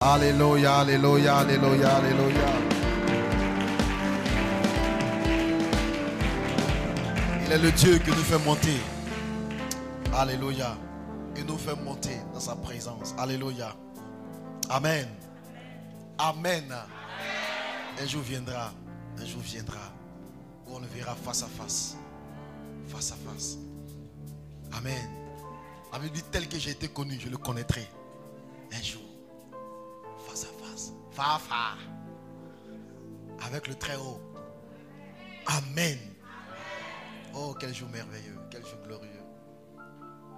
Alléluia, alléluia, alléluia, alléluia. Il est le Dieu qui nous fait monter. Alléluia. Il nous fait monter dans sa présence. Alléluia. Amen. Amen. Un jour viendra. Un jour viendra où on le verra face à face. Face à face. Amen. La Bible dit tel que j'ai été connu, je le connaîtrai. Un jour. Face à face. Fa. Avec le très haut. Amen. Oh, quel jour merveilleux. Quel jour glorieux.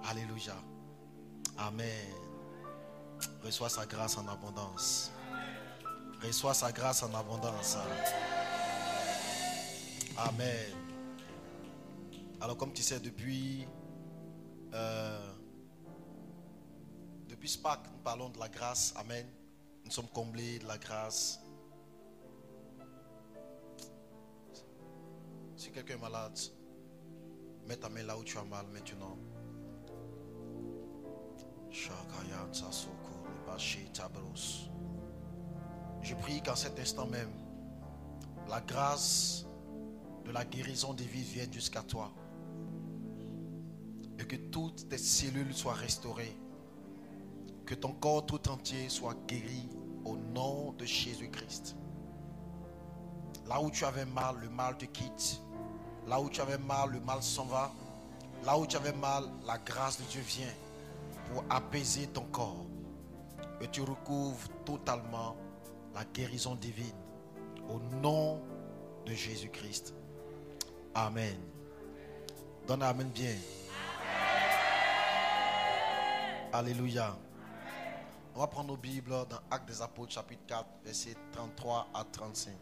Alléluia. Amen. Reçois sa grâce en abondance. Reçois sa grâce en abondance. Amen. Alors comme tu sais, depuis Pâques, nous parlons de la grâce. Amen. Nous sommes comblés de la grâce. Si quelqu'un est malade, mets ta main là où tu as mal maintenant. Je prie qu'en cet instant même, la grâce de la guérison divine vienne jusqu'à toi. Et que toutes tes cellules soient restaurées. Que ton corps tout entier soit guéri au nom de Jésus-Christ. Là où tu avais mal, le mal te quitte. Là où tu avais mal, le mal s'en va. Là où tu avais mal, la grâce de Dieu vient pour apaiser ton corps. Et tu recouvres totalement la guérison divine. Au nom de Jésus-Christ. Amen. Donne amen bien. Amen. Alléluia. On va prendre nos Bibles dans Actes des Apôtres chapitre 4 versets 33 à 35.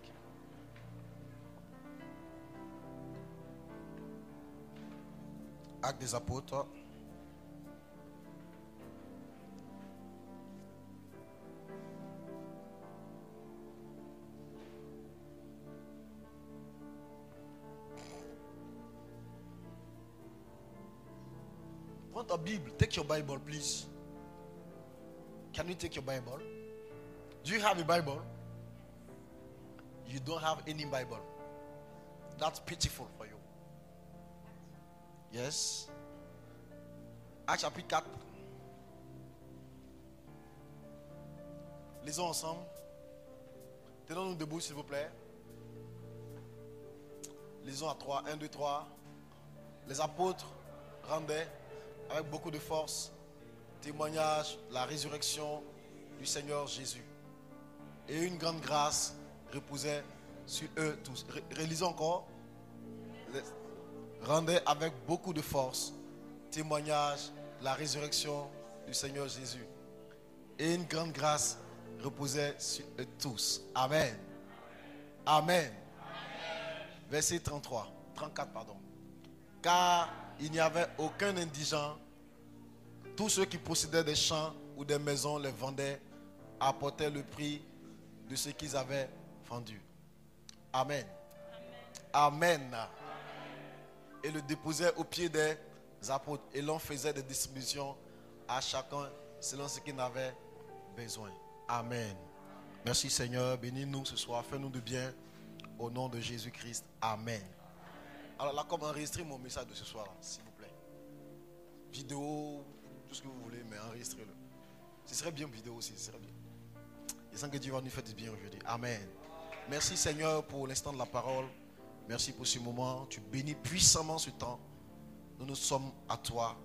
Actes des Apôtres. Prends ta Bible. Take your Bible, please. Can you take your Bible? Do you have a Bible? You don't have any Bible. That's pitiful for you. Yes. Actes chapitre 4. Lisons ensemble. Tenons-nous debout, s'il vous plaît. Lisons à 3. 1, 2, 3. Les apôtres rendaient avec beaucoup de force témoignage de la résurrection du Seigneur Jésus. Et une grande grâce reposait sur eux tous. Relisons encore. Rendait avec beaucoup de force témoignage de la résurrection du Seigneur Jésus. Et une grande grâce reposait sur eux tous. Amen. Amen. Verset 34 pardon. Car il n'y avait aucun indigent. Tous ceux qui possédaient des champs ou des maisons les vendaient, apportaient le prix de ce qu'ils avaient vendu. Amen. Amen. Amen. Et le déposaient aux pieds des apôtres. Et l'on faisait des distributions à chacun selon ce qu'il avait besoin. Amen. Merci Seigneur. Bénis-nous ce soir. Fais-nous de bien. Au nom de Jésus-Christ. Amen. Alors là, comme enregistrer mon message de ce soir, s'il vous plaît. Vidéo, tout ce que vous voulez, mais enregistrez-le. Ce serait bien vidéo aussi, ce serait bien. Je sens que Dieu va nous faire du bien aujourd'hui. Amen. Merci Seigneur pour l'instant de la parole. Merci pour ce moment. Tu bénis puissamment ce temps. Nous sommes à toi.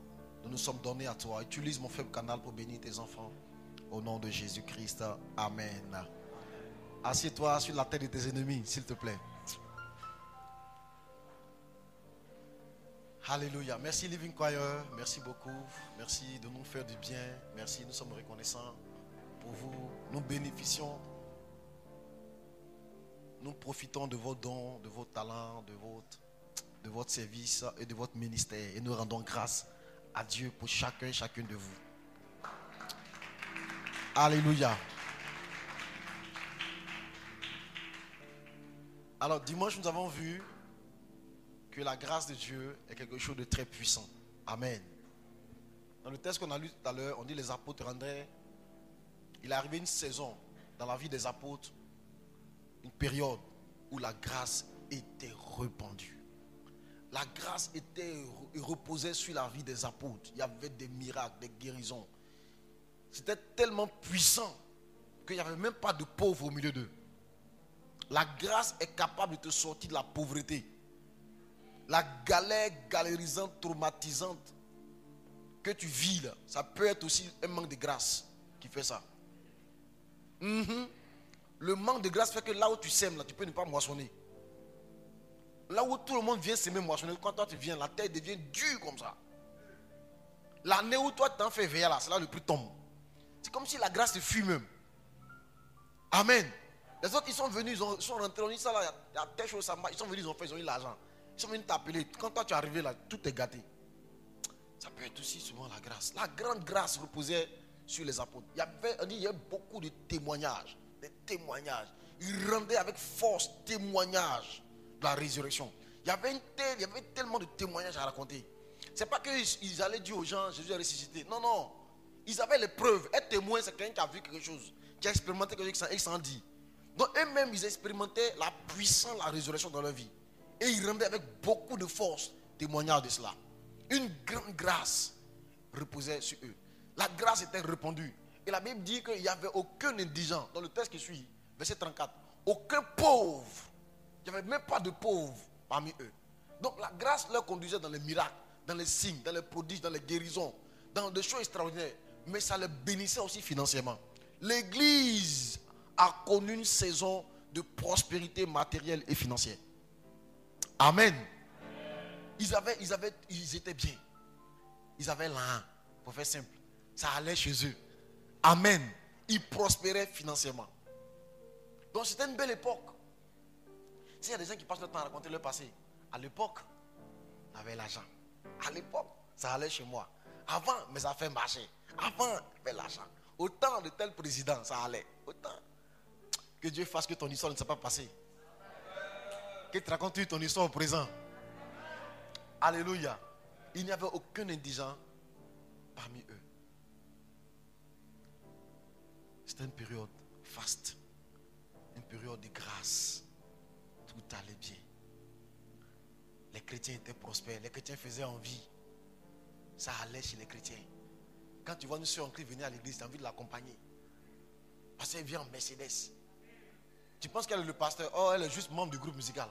Nous nous sommes donnés à toi. Utilise mon faible canal pour bénir tes enfants. Au nom de Jésus-Christ. Amen. Assieds-toi sur la tête de tes ennemis, s'il te plaît. Alléluia. Merci Living Choir. Merci beaucoup. Merci de nous faire du bien. Merci, nous sommes reconnaissants pour vous. Nous bénéficions. Nous profitons de vos dons, de vos talents, de votre service et de votre ministère. Et nous rendons grâce à Dieu pour chacune de vous. Alléluia. Alors dimanche, nous avons vu que la grâce de Dieu est quelque chose de très puissant. Amen. Dans le texte qu'on a lu tout à l'heure, on dit les apôtres rendaient Il est arrivé une saison dans la vie des apôtres, une période où la grâce était répandue. La grâce reposait sur la vie des apôtres. Il y avait des miracles, des guérisons. C'était tellement puissant qu'il n'y avait même pas de pauvres au milieu d'eux. La grâce est capable de te sortir de la pauvreté. La galère galérisante, traumatisante que tu vis là, ça peut être aussi un manque de grâce qui fait ça. Le manque de grâce fait que là où tu sèmes, là, tu peux ne pas moissonner. Là où tout le monde vient s'aimer moissonner, quand toi tu viens, la terre devient dure comme ça. L'année où toi tu t'en fais veiller là, c'est là le prix tombe. C'est comme si la grâce te fuit même. Amen. Les autres ils sont venus, ils sont rentrés, on dit ça là, il y a telle chose, ça marche. Ils sont venus, ils ont eu l'argent. Ils sont venus t'appeler. Quand toi tu es arrivé là, tout est gâté. Ça peut être aussi souvent la grâce. La grande grâce reposait sur les apôtres. Il y avait beaucoup de témoignages. Des témoignages. Ils rendaient avec force témoignages de la résurrection. Il y avait tellement de témoignages à raconter. C'est pas qu'ils allaient dire aux gens Jésus est ressuscité. Non, non. Ils avaient les preuves. Être témoin, c'est quelqu'un qui a vu quelque chose, qui a expérimenté quelque chose et qui s'en dit. Donc eux-mêmes, ils expérimentaient la puissance de la résurrection dans leur vie. Et ils rendaient avec beaucoup de force témoignage de cela. Une grande grâce reposait sur eux. La grâce était répandue. Et la Bible dit qu'il n'y avait aucun indigent. Dans le texte qui suit, verset 34, aucun pauvre. Il n'y avait même pas de pauvres parmi eux. Donc la grâce leur conduisait dans les miracles, dans les signes, dans les prodiges, dans les guérisons, dans des choses extraordinaires. Mais ça les bénissait aussi financièrement. L'église a connu une saison de prospérité matérielle et financière. Amen. Ils étaient bien. Ils avaient l'un, pour faire simple. Ça allait chez eux. Amen. Ils prospéraient financièrement. Donc c'était une belle époque. S'il y a des gens qui passent leur temps à raconter leur passé, à l'époque, on avait l'argent. À l'époque, ça allait chez moi. Avant, mes affaires marchaient. Avant, j'avais l'argent. Au temps de tel président, ça allait. Autant. Que Dieu fasse que ton histoire ne s'est pas passée. Que tu racontes ton histoire au présent. Alléluia. Il n'y avait aucun indigent parmi eux. C'était une période faste. Une période de grâce. Tout allait bien. Les chrétiens étaient prospères. Les chrétiens faisaient envie. Ça allait chez les chrétiens. Quand tu vois une soeur en Christ venir à l'église, tu as envie de l'accompagner. Parce qu'elle vient en Mercedes. Tu penses qu'elle est le pasteur? Oh, elle est juste membre du groupe musical.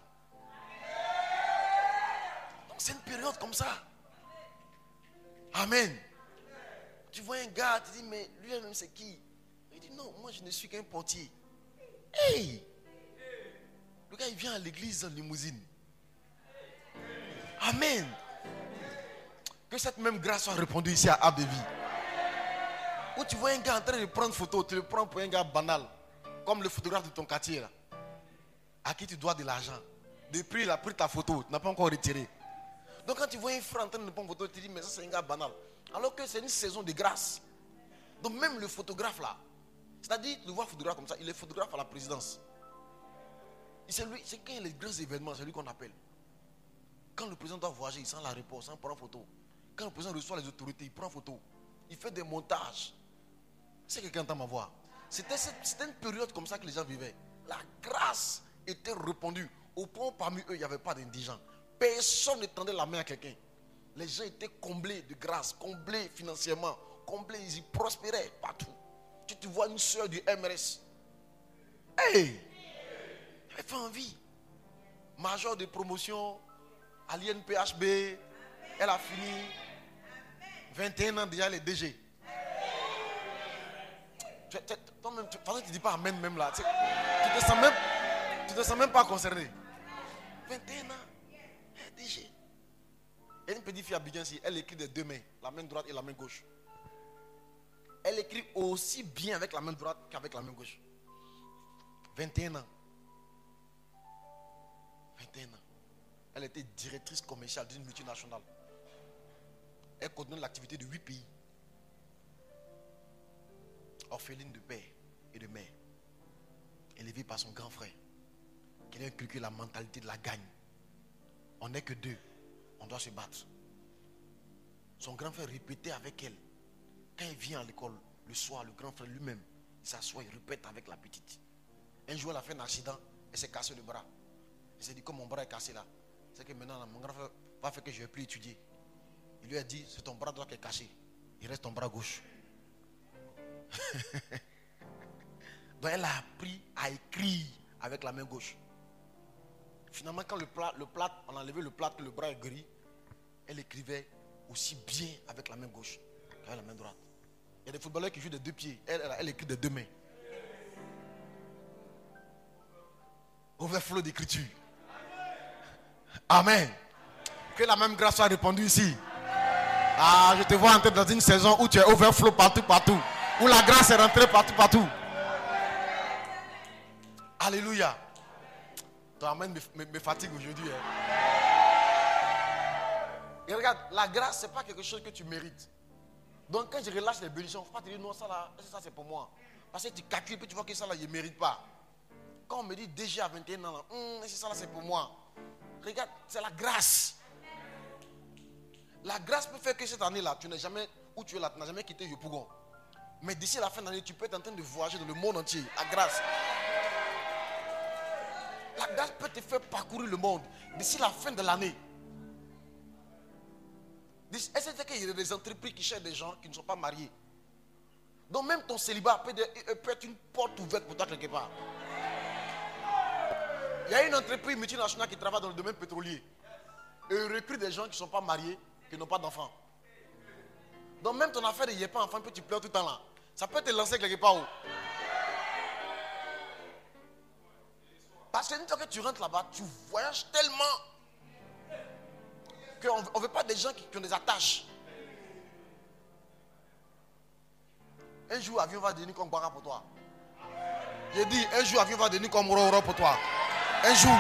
Donc c'est une période comme ça. Amen. Tu vois un gars, tu dis, mais lui-même c'est qui? Il dit, non, moi je ne suis qu'un portier. Hey! Le gars il vient à l'église en limousine. Amen. Que cette même grâce soit répandue ici à Abdevi. Où tu vois un gars en train de prendre photo, tu le prends pour un gars banal. Comme le photographe de ton quartier là. À qui tu dois de l'argent. Depuis il a pris ta photo, tu n'as pas encore retiré. Donc quand tu vois un frère en train de prendre photo, tu te dis mais ça c'est un gars banal. Alors que c'est une saison de grâce. Donc même le photographe là, c'est-à-dire le voir photographe comme ça, il est photographe à la présidence. C'est lui, c'est quand il y a les grands événements, c'est lui qu'on appelle. Quand le président doit voyager, il sent la réponse, il prend photo. Quand le président reçoit les autorités, il prend photo. Il fait des montages. C'est quelqu'un entend ma voix. C'était une période comme ça que les gens vivaient. La grâce était répandue. Au point où parmi eux, il n'y avait pas d'indigents. Personne ne tendait la main à quelqu'un. Les gens étaient comblés de grâce, comblés financièrement, comblés, ils y prospéraient partout. Tu vois une soeur du MRS. Hey! Elle fait envie. Major de promotion à l'INPHB. Elle a fini 21 ans déjà, elle est DG. Toi-même, tu ne dis pas amen même là. Tu te sens même pas concerné. 21 ans, elle est DG. Elle est une petite fille à Bidjan, elle écrit des deux mains, la main droite et la main gauche. Elle écrit aussi bien avec la main droite qu'avec la main gauche. 21 ans. 21 ans. Elle était directrice commerciale d'une multinationale. Elle coordonne l'activité de 8 pays. Orpheline de père et de mère. Élevée par son grand frère. Qui a inculqué la mentalité de la gagne. On n'est que deux. On doit se battre. Son grand frère répétait avec elle. Quand il vient à l'école, le soir, le grand frère lui-même, Il s'assoit, il répète avec la petite. Un jour, elle a fait un accident, elle s'est cassé le bras. Il s'est dit, comme mon bras est cassé là, c'est que maintenant, mon grand frère va faire que je ne vais plus étudier. Il lui a dit, c'est ton bras droit qui est cassé. Il reste ton bras gauche. Donc elle a appris à écrire avec la main gauche. Finalement, quand on a enlevé le plâtre, que le bras est gris, elle écrivait aussi bien avec la main gauche qu'avec la main droite. Il y a des footballeurs qui jouent des deux pieds. Elle écrit des deux mains. Overflow d'écriture. Amen. Que la même grâce soit répandue ici. Ah, je te vois entrer dans une saison où tu es overflow partout. Où la grâce est rentrée partout. Alléluia. Ton amen me fatigue aujourd'hui. Et regarde, la grâce, ce n'est pas quelque chose que tu mérites. Donc quand je relâche les bénédictions, il ne faut pas te dire non, ça là, ça c'est pour moi. Parce que tu calcules et tu vois que ça là, je ne mérite pas. Quand on me dit déjà à 21 ans, ça là c'est pour moi. Regarde, c'est la grâce. La grâce peut faire que cette année là, tu n'es jamais où tu es là, tu n'as jamais quitté Yopougon. Mais d'ici la fin de l'année, tu peux être en train de voyager dans le monde entier. La grâce. La grâce peut te faire parcourir le monde d'ici la fin de l'année. Est-ce qu'il y a des entreprises qui cherchent des gens qui ne sont pas mariés? Donc même ton célibat peut être une porte ouverte pour toi quelque part. Il y a une entreprise multinationale qui travaille dans le domaine pétrolier. Et ils recrutent des gens qui ne sont pas mariés, qui n'ont pas d'enfants. Donc même ton affaire de n'y a pas enfant, tu pleures tout le temps là. Ça peut te lancer quelque part où. Parce que une fois que tu rentres là-bas, tu voyages tellement qu'on ne veut pas des gens qui ont des attaches. Un jour, l'avion va devenir comme Bara pour toi. J'ai dit, un jour, l'avion va devenir comme Roro pour toi. Un jour.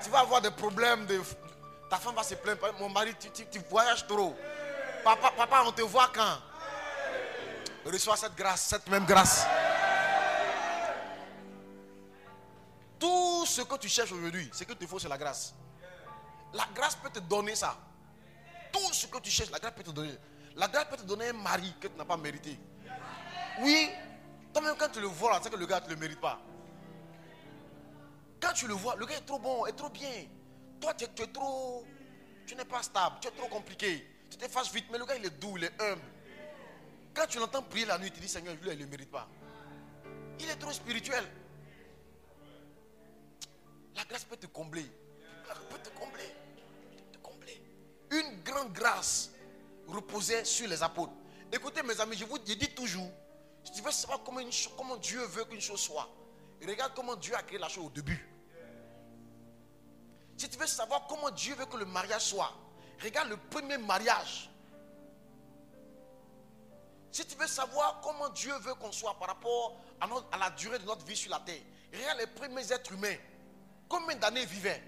Tu vas avoir des problèmes. Ta femme va se plaindre. Mon mari, tu voyages trop. Papa, on te voit quand? Reçois cette grâce, cette même grâce. Tout ce que tu cherches aujourd'hui, ce qu'il te faut, c'est la grâce. La grâce peut te donner ça. Tout ce que tu cherches, la grâce peut te donner. La grâce peut te donner un mari que tu n'as pas mérité. Oui, toi-même quand tu le vois, c'est que le gars ne te le mérite pas. Quand tu le vois, le gars est trop bon, est trop bien. Toi, tu es trop... Tu n'es pas stable, tu es trop compliqué. Tu te fâches vite, mais le gars, il est doux, il est humble. Quand tu l'entends prier la nuit, tu dis, Seigneur, lui, il ne le mérite pas. Il est trop spirituel. La grâce peut te combler. La grâce peut te combler. Une grande grâce reposait sur les apôtres. Écoutez mes amis, je dis toujours, si tu veux savoir comment Dieu veut qu'une chose soit, regarde comment Dieu a créé la chose au début. Si tu veux savoir comment Dieu veut que le mariage soit, regarde le premier mariage. Si tu veux savoir comment Dieu veut qu'on soit par rapport à la durée de notre vie sur la terre, regarde les premiers êtres humains. Combien d'années ils vivaient?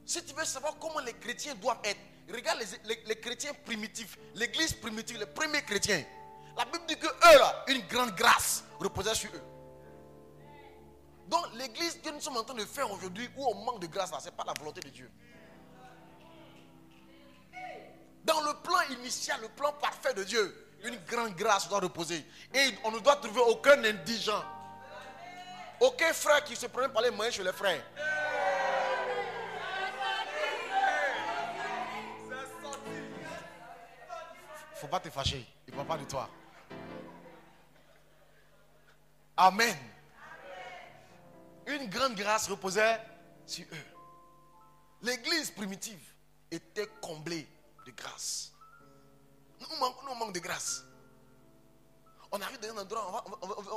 Si tu veux savoir comment les chrétiens doivent être, regarde les chrétiens primitifs, l'église primitive, les premiers chrétiens. La Bible dit que eux là, une grande grâce reposait sur eux. Donc l'église que nous sommes en train de faire aujourd'hui, où on manque de grâce là, ce n'est pas la volonté de Dieu. Dans le plan initial, le plan parfait de Dieu, une grande grâce doit reposer. Et on ne doit trouver aucun indigent. Aucun frère qui se prenne par les moyens chez les frères. Faut pas te fâcher. Il ne parle pas de toi. Amen. Une grande grâce reposait sur eux. L'église primitive était comblée de grâce. Nous manquons de grâce. On arrive dans un endroit,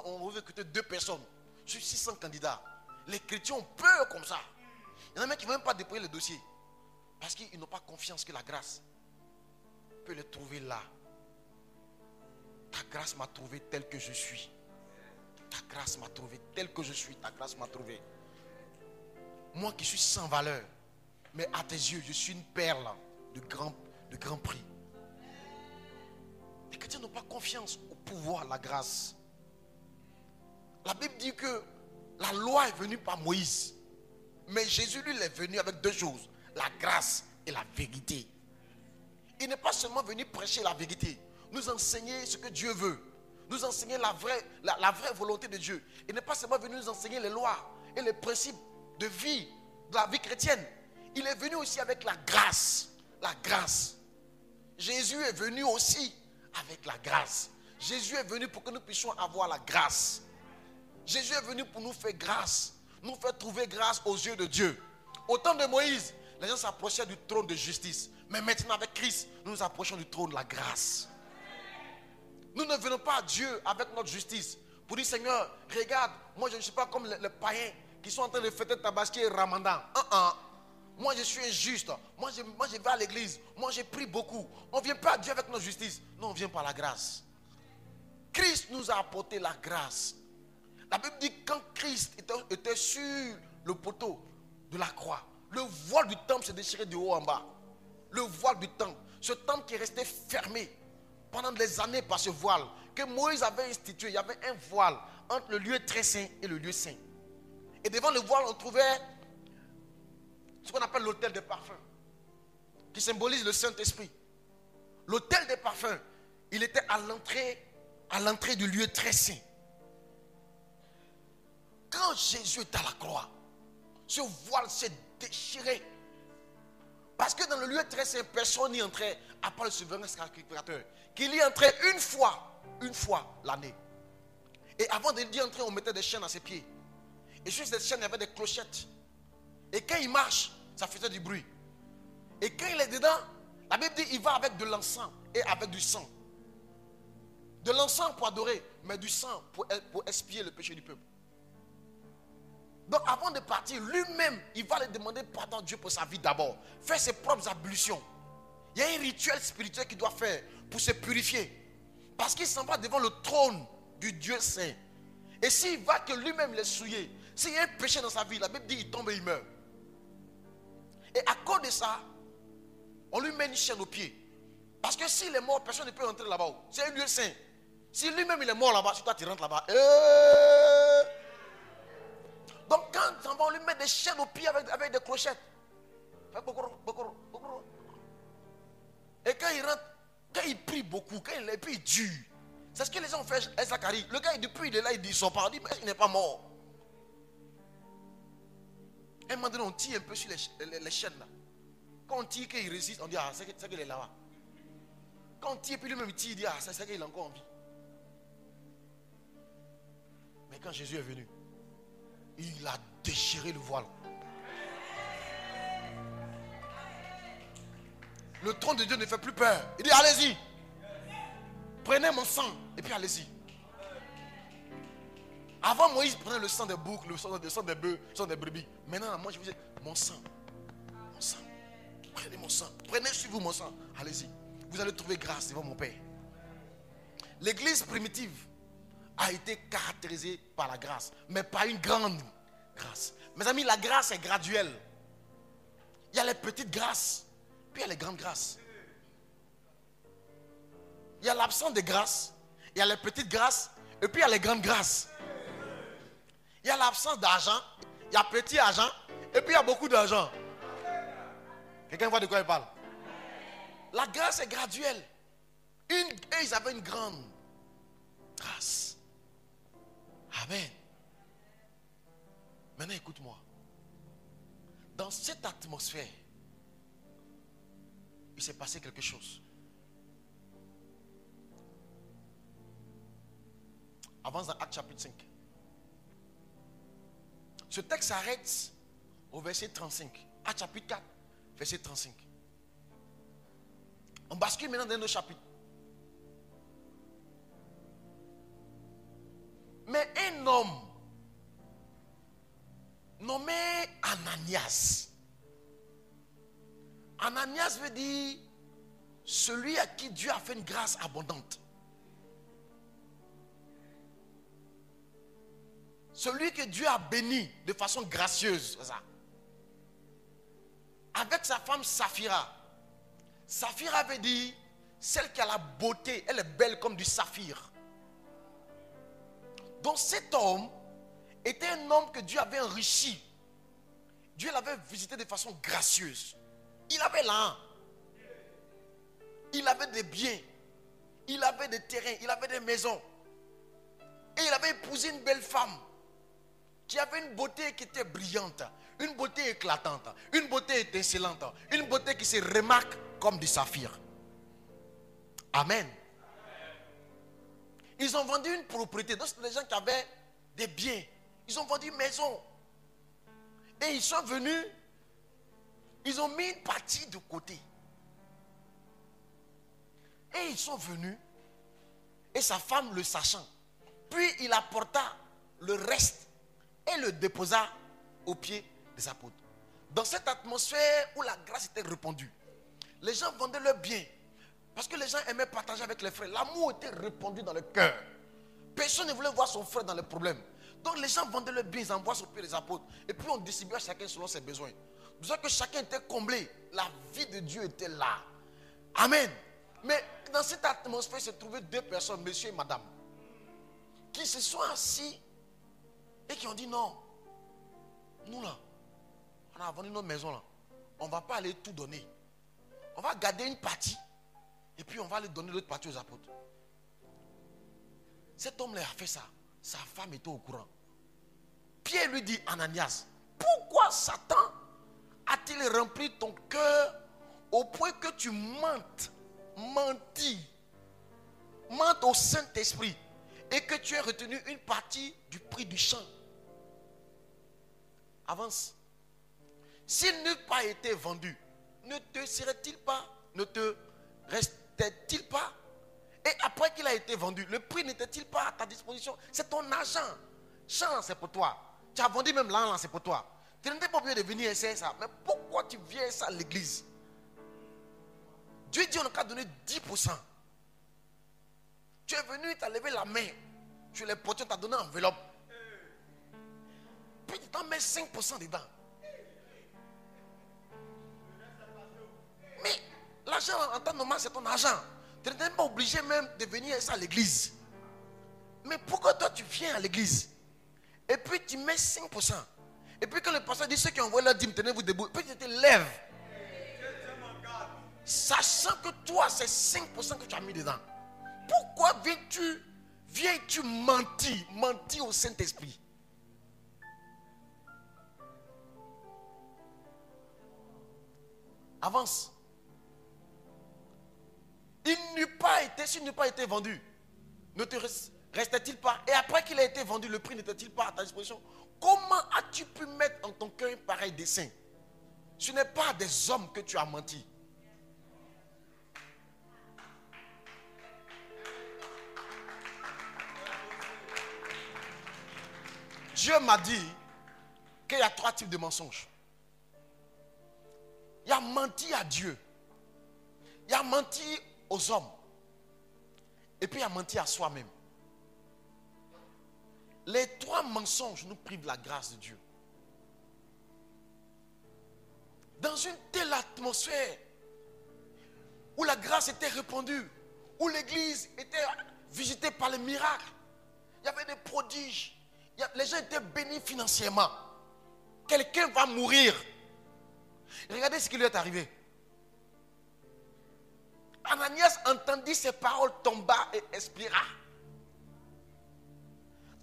on veut recruter 2 personnes. Sur 600 candidats. Les chrétiens ont peur comme ça. Il y en a même qui ne vont même pas déposer le dossier. Parce qu'ils n'ont pas confiance que la grâce peut les trouver là. Ta grâce m'a trouvé tel que je suis. Ta grâce m'a trouvé tel que je suis. Ta grâce m'a trouvé. Moi qui suis sans valeur. Mais à tes yeux, je suis une perle de grand prix. Les chrétiens n'ont pas confiance au pouvoir, la grâce. La Bible dit que la loi est venue par Moïse. Mais Jésus, lui, il est venu avec 2 choses. La grâce et la vérité. Il n'est pas seulement venu prêcher la vérité, nous enseigner ce que Dieu veut, nous enseigner la vraie volonté de Dieu. Il n'est pas seulement venu nous enseigner les lois et les principes de vie, de la vie chrétienne. Il est venu aussi avec la grâce. La grâce. Jésus est venu aussi avec la grâce. Jésus est venu pour que nous puissions avoir la grâce. Jésus est venu pour nous faire grâce, nous faire trouver grâce aux yeux de Dieu. Au temps de Moïse, les gens s'approchaient du trône de justice. Mais maintenant avec Christ, nous nous approchons du trône de la grâce. Nous ne venons pas à Dieu avec notre justice pour dire Seigneur, regarde, moi je ne suis pas comme les païens qui sont en train de fêter Tabaski et Ramadan. Moi je suis injuste. Moi je vais à l'église. Moi j'ai pris beaucoup. On ne vient pas à Dieu avec notre justice. Non, on vient par la grâce. Christ nous a apporté la grâce. La Bible dit quand Christ était sur le poteau de la croix, le voile du temple s'est déchiré de haut en bas. Le voile du temple. Ce temple qui est resté fermé pendant des années par ce voile que Moïse avait institué. Il y avait un voile entre le lieu très saint et le lieu saint. Et devant le voile, on trouvait ce qu'on appelle l'autel des parfums, qui symbolise le Saint-Esprit. L'autel des parfums, il était à l'entrée du lieu très saint. Quand Jésus est à la croix, ce voile s'est déchiré. Parce que dans le lieu très saint, personne n'y entrait, à part le souverain sacrificateur, qu'il y entrait une fois l'année. Et avant d'y entrer, on mettait des chaînes à ses pieds. Et sur cette chaîne, il y avait des clochettes. Et quand il marche, ça faisait du bruit. Et quand il est dedans, la Bible dit qu'il va avec de l'encens et avec du sang. De l'encens pour adorer, mais du sang pour expier le péché du peuple. Donc avant de partir, lui-même, il va lui demander pardon à Dieu pour sa vie d'abord. Faire ses propres ablutions. Il y a un rituel spirituel qu'il doit faire pour se purifier. Parce qu'il s'en va devant le trône du Dieu saint. Et s'il va que lui-même les souiller, s'il y a un péché dans sa vie, la Bible dit qu'il tombe et il meurt. Et à cause de ça, on lui met une chaîne aux pieds. Parce que s'il est mort, personne ne peut rentrer là-bas. C'est un lieu saint. Si lui-même il est mort là-bas, si toi tu rentres là-bas. Donc quand on lui met des chaînes aux pieds avec des clochettes. Et quand il rentre, quand il prie beaucoup, quand il prie dur. C'est ce que les gens ont fait à Zacharie. Le gars, depuis il est là, il dit, ils sont pas. On dit, mais il n'est pas mort. Et un moment donné, on tire un peu sur les chaînes là. Quand on tire qu'il résiste, on dit, ah, c'est qu'il est là-bas. Quand on tire, puis lui-même il tire, il dit, ah, c'est qu'il est encore en vie. Mais quand Jésus est venu, il a déchiré le voile. Le trône de Dieu ne fait plus peur. Il dit, allez-y. Prenez mon sang et puis allez-y. Avant, Moïse prenait le sang des boucs, le sang des bœufs, le sang des brebis. Maintenant, moi je vous dis, mon sang. Mon sang. Prenez mon sang. Prenez sur vous mon sang. Allez-y. Vous allez trouver grâce devant mon Père. L'église primitive a été caractérisée par la grâce, mais pas une grande grâce. Mes amis, la grâce est graduelle. Il y a les petites grâces, puis il y a les grandes grâces. Il y a l'absence de grâce, il y a les petites grâces, et puis il y a les grandes grâces. Il y a l'absence d'argent, il y a petit argent, et puis il y a beaucoup d'argent. Quelqu'un voit de quoi il parle? La grâce est graduelle. Et ils avaient une grande grâce. Amen. Maintenant écoute-moi. Dans cette atmosphère, il s'est passé quelque chose. Avance dans Actes chapitre 5. Ce texte s'arrête au verset 35. Actes chapitre 4, verset 35. On bascule maintenant dans nos chapitres. Mais un homme nommé Ananias. Ananias veut dire celui à qui Dieu a fait une grâce abondante. Celui que Dieu a béni de façon gracieuse. C'est ça. Avec sa femme Saphira. Saphira veut dire celle qui a la beauté. Elle est belle comme du saphir. Donc cet homme était un homme que Dieu avait enrichi. Dieu l'avait visité de façon gracieuse. Il avait l'âme. Il avait des biens, il avait des terrains, il avait des maisons. Et il avait épousé une belle femme qui avait une beauté qui était brillante, une beauté éclatante, une beauté étincelante, une beauté qui se remarque comme du saphir. Amen. Ils ont vendu une propriété. Donc, c'était des gens qui avaient des biens. Ils ont vendu une maison. Et ils sont venus. Ils ont mis une partie de côté. Et ils sont venus. Et sa femme le sachant. Puis il apporta le reste et le déposa aux pieds des apôtres. Dans cette atmosphère où la grâce était répandue, les gens vendaient leurs biens. Parce que les gens aimaient partager avec les frères. L'amour était répandu dans le cœur. Personne ne voulait voir son frère dans les problèmes. Donc les gens vendaient leurs biens, ils envoient au pied des apôtres. Et puis on distribuait à chacun selon ses besoins. De sorte que chacun était comblé. La vie de Dieu était là. Amen. Mais dans cette atmosphère, il se trouvaient deux personnes, monsieur et madame, qui se sont assis et qui ont dit non. Nous là, on a vendu notre maison là. On ne va pas aller tout donner. On va garder une partie. Et puis on va aller donner l'autre partie aux apôtres. Cet homme-là a fait ça. Sa femme était au courant. Pierre lui dit, Ananias, pourquoi Satan a-t-il rempli ton cœur au point que tu mentes au Saint-Esprit et que tu aies retenu une partie du prix du champ? Avance. S'il n'eût pas été vendu, ne te serait-il pas, ne te restait-il pas? Et après qu'il a été vendu, le prix n'était-il pas à ta disposition? C'est ton argent. Champ, c'est pour toi. Tu as vendu même là, c'est pour toi. Tu n'étais pas obligé de venir essayer ça. Mais pourquoi tu viens ça à l'église? Dieu dit on n'a qu'à donner 10%. Tu es venu, tu as levé la main. Tu les portes, tu t'as donné une enveloppe. Puis tu t'en mets 5% dedans. Mais l'argent en temps normal, c'est ton argent. Tu n'es même pas obligé même de venir ça à l'église. Mais pourquoi toi tu viens à l'église? Et puis tu mets 5%. Et puis quand le pasteur dit ceux qui envoient leur dîme, tenez-vous debout. Puis tu te lèves. Sachant que toi c'est 5% que tu as mis dedans. Pourquoi viens-tu mentir au Saint-Esprit? Avance. S'il n'eût pas été vendu, ne te restait-il pas? Et après qu'il a été vendu, le prix n'était-il pas à ta disposition? Comment as-tu pu mettre en ton cœur un pareil dessein? Ce n'est pas à des hommes que tu as menti. Dieu m'a dit qu'il y a 3 types de mensonges. Il y a menti à Dieu. Il y a menti aux hommes. Et puis il y a menti à soi-même. Les 3 mensonges nous privent de la grâce de Dieu. Dans une telle atmosphère où la grâce était répandue, où l'église était visitée par les miracles, il y avait des prodiges, les gens étaient bénis financièrement. Quelqu'un va mourir. Regardez ce qui lui est arrivé. Ananias entendit ces paroles, tomba et expira.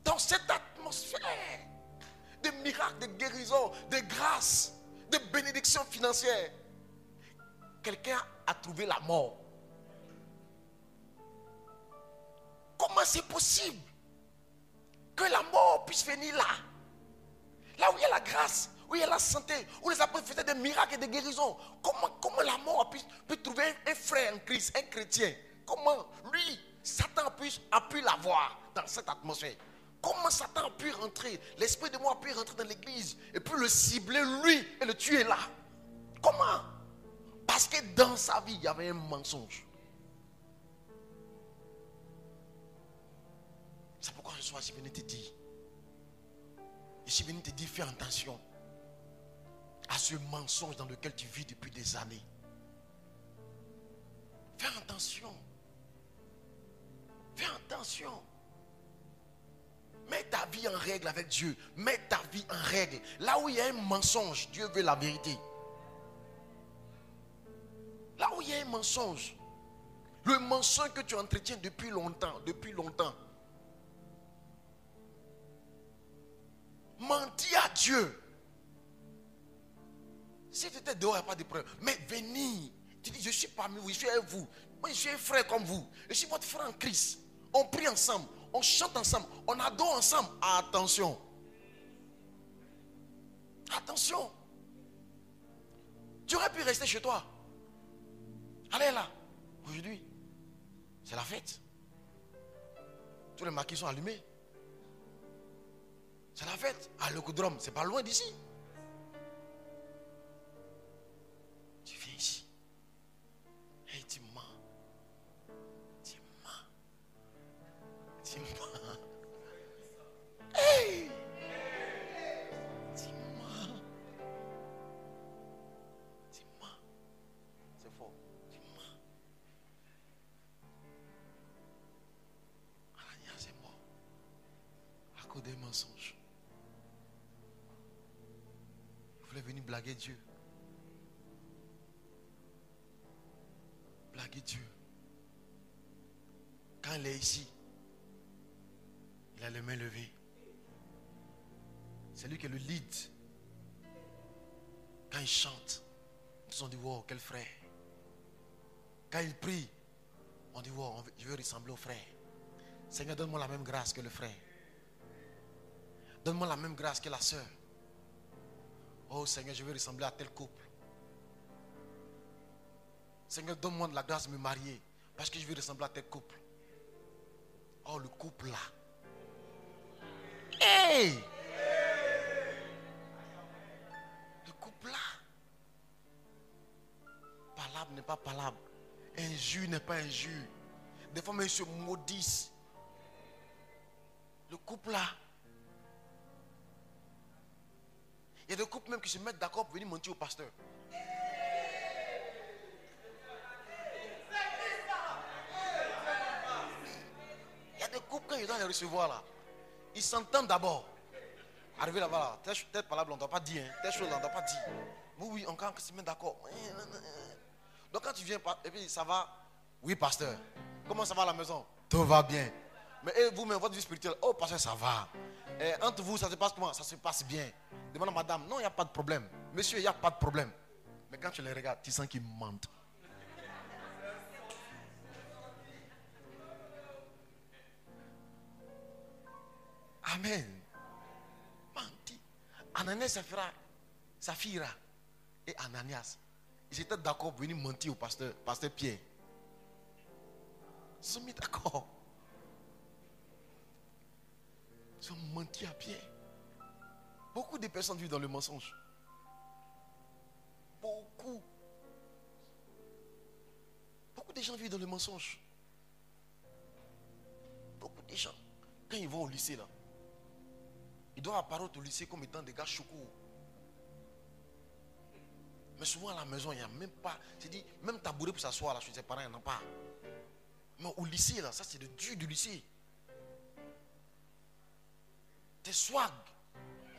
Dans cette atmosphère de miracles, de guérison, de grâce, de bénédiction financière, quelqu'un a trouvé la mort. Comment c'est possible que la mort puisse venir là? Là où il y a la grâce, où il y a la santé, où les apôtres faisaient des miracles et des guérisons. Comment la mort peut trouver un frère en Christ, un chrétien? Comment lui, Satan a pu l'avoir dans cette atmosphère? Comment Satan a pu rentrer? L'esprit de mort a pu rentrer dans l'église et puis le cibler lui et le tuer là. Comment? Parce que dans sa vie, il y avait un mensonge. C'est pourquoi ce soir, je suis venu te dire. Je suis venu te dire, fais attention à ce mensonge dans lequel tu vis depuis des années. Fais attention. Fais attention. Mets ta vie en règle avec Dieu. Mets ta vie en règle. Là où il y a un mensonge, Dieu veut la vérité. Là où il y a un mensonge, Le mensonge que tu entretiens depuis longtemps. Mentir à Dieu. Si tu étais dehors, il n'y a pas de problème. Mais venir, tu dis, je suis parmi vous, je suis avec vous. Moi, je suis un frère comme vous. Je suis votre frère en Christ. On prie ensemble, on chante ensemble, on adore ensemble. Attention. Attention. Tu aurais pu rester chez toi. Allez là. Aujourd'hui, c'est la fête. Tous les maquis sont allumés. C'est la fête. À l'Ocodrome, c'est pas loin d'ici. Tu viens ici. Et tu mens. Tu mens. Tu mens. Hey! Tu mens. Tu mens. C'est fort. Tu mens. Ananias est mort. À cause des mensonges. Il voulait venir blaguer Dieu. Blaguer Dieu. Quand il est ici, il a les mains levées. C'est lui qui est le lead. Quand il chante, ils ont dit, wow, quel frère. Quand il prie, on dit, wow, je veux ressembler au frère. Seigneur, donne-moi la même grâce que le frère. Donne-moi la même grâce que la soeur. Oh Seigneur, je veux ressembler à tel couple. Seigneur, donne-moi de la grâce de me marier. Parce que je veux ressembler à tel couple. Oh, le couple là. Hey! Le couple là. Palabre n'est pas palabre. Injure n'est pas injure. Des fois, même ils se maudissent. Le couple là. Il y a des couples même qui se mettent d'accord pour venir mentir au pasteur. Il y a des couples quand ils doivent les recevoir là. Ils s'entendent d'abord. Arrivé là-bas là, telle parole on ne doit pas dire, hein, telle chose on ne doit pas dire. Oui, encore se met d'accord. Donc quand tu viens, et puis ça va, oui pasteur, comment ça va à la maison? Tout va bien. Mais vous-même, votre vie spirituelle, oh pasteur, ça va. Et entre vous, ça se passe comment? Ça se passe bien. Demande à madame, non, il n'y a pas de problème. Monsieur, il n'y a pas de problème. Mais quand tu les regardes, tu sens qu'ils mentent. Amen. Menti. Ananias, Saphira et Ananias, ils étaient d'accord pour venir mentir au pasteur Pierre. Ils sont mis d'accord. Ils ont menti à Pierre. Beaucoup de personnes vivent dans le mensonge. Beaucoup. Beaucoup de gens vivent dans le mensonge. Beaucoup de gens, quand ils vont au lycée là, ils doivent apparaître au lycée comme étant des gars choucous. Mais souvent à la maison, il n'y a même pas. C'est dit, même tabouret pour s'asseoir là, chez ses parents, il n'y en a pas. Mais au lycée là, ça c'est le dur du lycée. Tes swag,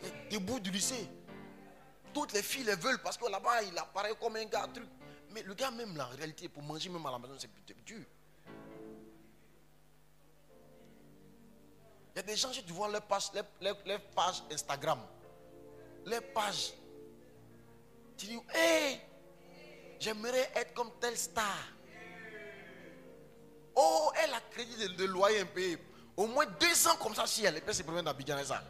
les débuts du lycée. Toutes les filles les veulent parce que là-bas, il apparaît comme un gars, truc. Mais le gars même là, en réalité, pour manger même à la maison, c'est dur. Il y a des gens, si tu vois leurs pages Instagram, les pages, tu dis, hey, j'aimerais être comme telle star. Oh, elle a crédit de loyer impayé. Au moins 2 ans comme ça, si elle paie ses problèmes d'Abidjan et ça.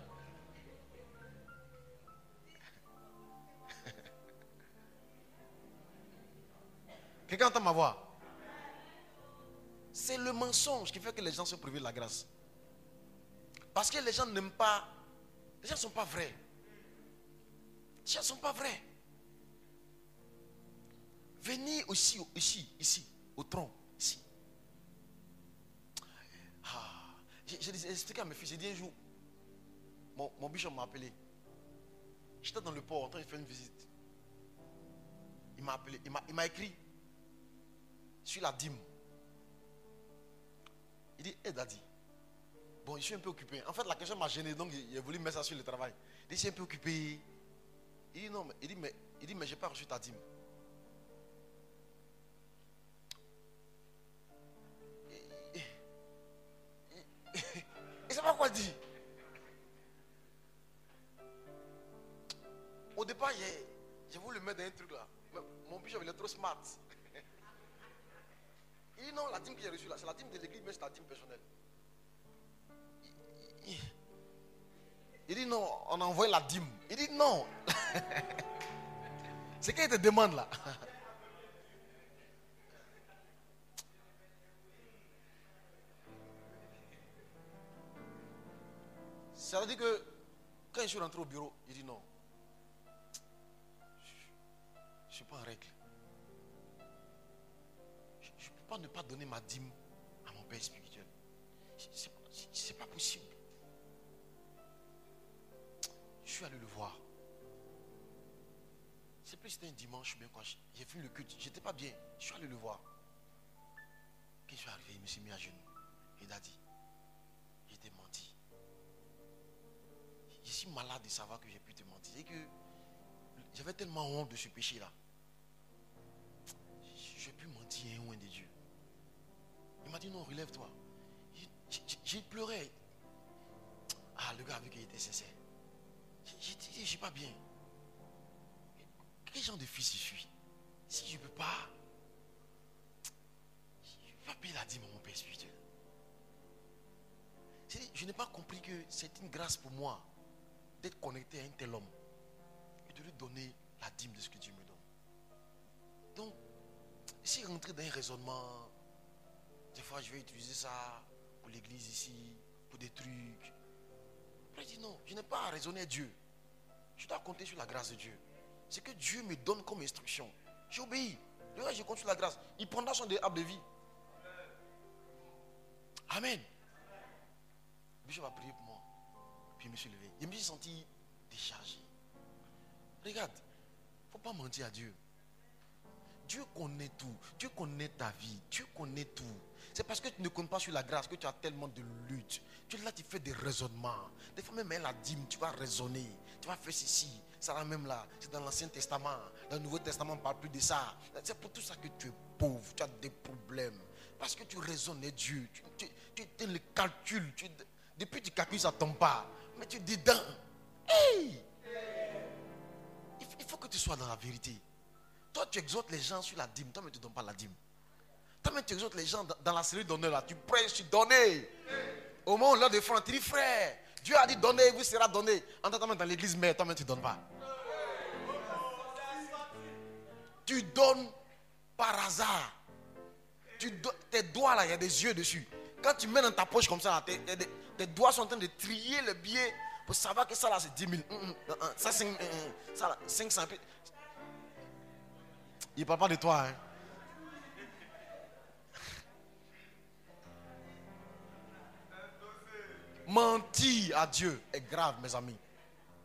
Quelqu'un entend ma voix? C'est le mensonge qui fait que les gens se privent de la grâce. Parce que les gens n'aiment pas. Les gens ne sont pas vrais. Les gens ne sont pas vrais. Venez aussi, ici, au tronc, ici. J'ai expliqué à mes fils, j'ai dit un jour, mon bishop m'a appelé. J'étais dans le port, en train de faire une visite. Il m'a appelé, il m'a écrit sur la dîme. Il dit, hey daddy, bon, je suis un peu occupé. En fait, la question m'a gêné, donc il a voulu mettre ça sur le travail. Il dit, je suis un peu occupé. Il dit, non, mais il dit, mais je n'ai pas reçu ta dîme. Moi, j'ai voulu le mettre dans un truc là. Mais mon bishop, il est trop smart. Il dit non, la dîme que j'ai reçue là, c'est la dîme de l'église, mais c'est la dîme personnelle. Il dit non, on a envoyé la dîme. Il dit non. C'est qu'il te demande là. Ça veut dire que quand je suis rentré au bureau, il dit non. Je ne suis pas en règle. Je ne peux pas ne pas donner ma dîme à mon père spirituel. C'est pas possible. Je suis allé le voir. C'est plus c'était un dimanche, bien quand j'ai fini le culte, j'étais pas bien. Je suis allé le voir. Quand je suis arrivé, il me s'est mis à genoux. Il a dit, je t'ai menti. Je suis malade de savoir que j'ai pu te mentir. C'est que j'avais tellement honte de ce péché-là. J'ai pu mentir à un loin de Dieu. Il m'a dit non, relève-toi. J'ai pleuré. Ah, le gars a vu qu'il était sincère. J'ai dit, je ne suis pas bien. Quel genre de fils je suis? Si je ne peux pas, je ne vais pas payer la dîme à mon père spirituel. Je n'ai pas compris que c'est une grâce pour moi d'être connecté à un tel homme et de lui donner la dîme de ce que Dieu me donne. Donc, si rentrer dans un raisonnement, des fois je vais utiliser ça pour l'église ici, pour des trucs. Après, je dis non, je n'ai pas à raisonner Dieu. Je dois compter sur la grâce de Dieu. C'est que Dieu me donne comme instruction. J'obéis. Le reste, je compte sur la grâce. Il prendra son arbre de vie. Amen. Le bishop a prié pour moi. Puis je me suis levé. Je me suis senti déchargé. Regarde, il ne faut pas mentir à Dieu. Dieu connaît tout. Dieu connaît ta vie. Dieu connaît tout. C'est parce que tu ne comptes pas sur la grâce que tu as tellement de luttes. Tu es là, tu fais des raisonnements. Des fois même, elle a dîme, tu vas raisonner. Tu vas faire ceci. Ça là même là. C'est dans l'Ancien Testament. Dans le Nouveau Testament, on ne parle plus de ça. C'est pour tout ça que tu es pauvre. Tu as des problèmes. Parce que tu raisonnes Dieu. Tu le calcules. Depuis tu calcules, ça ne tombe pas. Mais tu es dedans. Hey! Il faut que tu sois dans la vérité. Toi, tu exhortes les gens sur la dîme. Toi, mais tu ne donnes pas la dîme. Toi, mais tu exhortes les gens dans la série d'honneur là. Tu prêches, tu donnes. Au moment où l'heure de front, tu dis frère, Dieu a dit donnez, vous sera donné. En t'attendant dans l'église, mais toi, mais tu ne donnes pas. Tu donnes par hasard. Tes doigts là, il y a des yeux dessus. Quand tu mets dans ta poche comme ça, là, tes doigts sont en train de trier le billet pour savoir que ça là c'est 10 000. Ça c'est 500. Il ne parle pas de toi. Hein. Mentir à Dieu est grave, mes amis.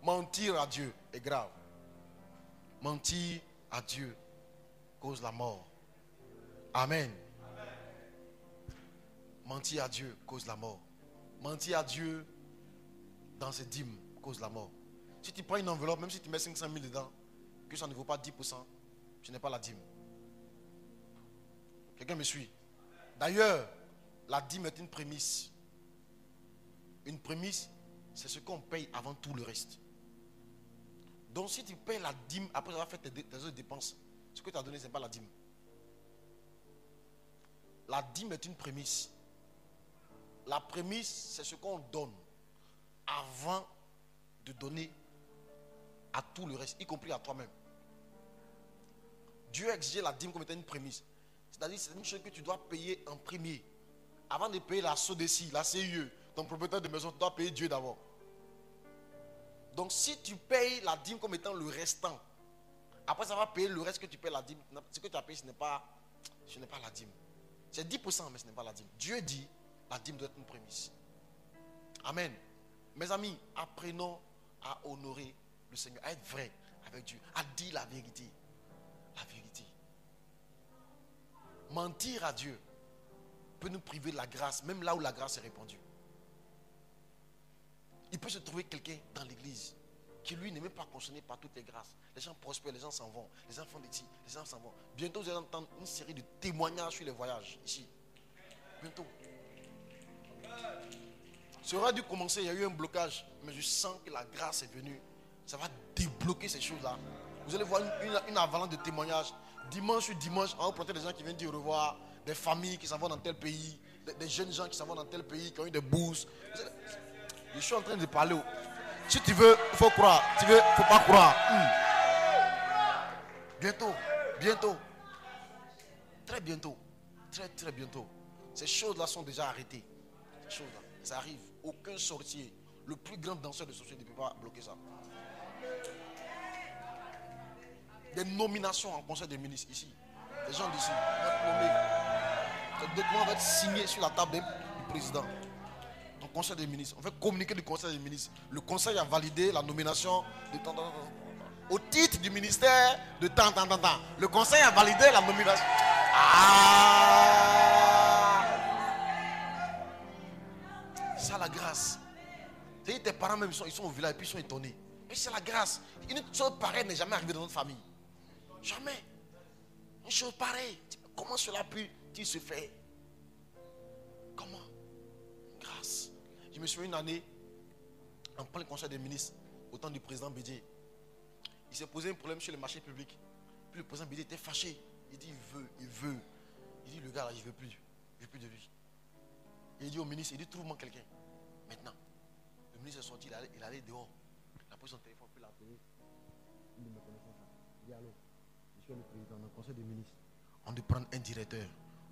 Mentir à Dieu est grave. Mentir à Dieu cause la mort. Amen. Mentir à Dieu cause la mort. Mentir à Dieu dans ses dîmes cause la mort. Si tu prends une enveloppe, même si tu mets 500 000 dedans, que ça ne vaut pas 10%, tu n'es pas la dîme. Quelqu'un me suit? D'ailleurs, la dîme est une prémisse. Une prémisse, c'est ce qu'on paye avant tout le reste. Donc si tu payes la dîme après avoir fait tes autres dépenses, ce que tu as donné, ce n'est pas la dîme. La dîme est une prémisse. La prémisse, c'est ce qu'on donne avant de donner à tout le reste, y compris à toi-même. Dieu a exigé la dîme comme étant une prémisse. C'est-à-dire c'est une chose que tu dois payer en premier. Avant de payer la SODECI, la CIE, ton propriétaire de maison, tu dois payer Dieu d'abord. Donc si tu payes la dîme comme étant le restant, après ça va payer le reste que tu payes la dîme, ce que tu as payé, ce n'est pas la dîme. C'est 10%, mais ce n'est pas la dîme. Dieu dit, la dîme doit être une prémisse. Amen. Mes amis, apprenons à honorer le Seigneur, à être vrai avec Dieu, à dire la vérité. La vérité. Mentir à Dieu peut nous priver de la grâce, même là où la grâce est répandue. Il peut se trouver quelqu'un dans l'église qui lui n'est même pas concerné par toutes les grâces. Les gens prospèrent, les gens s'en vont, les gens font des petits, les gens s'en vont. Bientôt vous allez entendre une série de témoignages sur les voyages ici. Bientôt. Ça aurait dû commencer, il y a eu un blocage, mais je sens que la grâce est venue Ça va débloquer ces choses-là. Vous allez voir une avalanche de témoignages. Dimanche sur dimanche, on va prêter des gens qui viennent dire au revoir, des familles qui s'en vont dans tel pays, des jeunes gens qui s'en vont dans tel pays, qui ont eu des bourses. Je suis en train de parler. Si tu veux, il faut croire. Si tu veux, il ne faut pas croire. Bientôt, bientôt. Très bientôt. Très, très bientôt. Ces choses-là sont déjà arrêtées. Ces choses-là, ça arrive. Aucun sorcier, le plus grand danseur de sorcier ne peut pas bloquer ça. Des nominations en conseil des ministres ici. Les gens d'ici vont être nommés. Ce document va être signé sur la table du président. En conseil des ministres. On fait communiquer du conseil des ministres. Le conseil a validé la nomination de tant. Au titre du ministère de tant. Le conseil a validé la nomination. C'est la grâce. Tes parents même ils sont au village et puis ils sont étonnés. Mais c'est la grâce. Une chose pareille n'est jamais arrivée dans notre famille. Jamais. Une chose pareille. Comment cela peut-il se faire? Comment? Grâce. Je me souviens une année, en plein conseil des ministres, au temps du président Bédié. Il s'est posé un problème sur les marchés publics. Puis le président Bédié était fâché. Il dit il veut. Il dit le gars là, je ne veux plus. Je ne veux plus de lui. Il dit au ministre, il dit trouve-moi quelqu'un. Maintenant. Le ministre est sorti, il allait dehors. Il a pris son téléphone, puis il a appelé. Il ne me connaissait pas. Il dit allô, je suis le président du conseil des ministres. On doit prendre un directeur.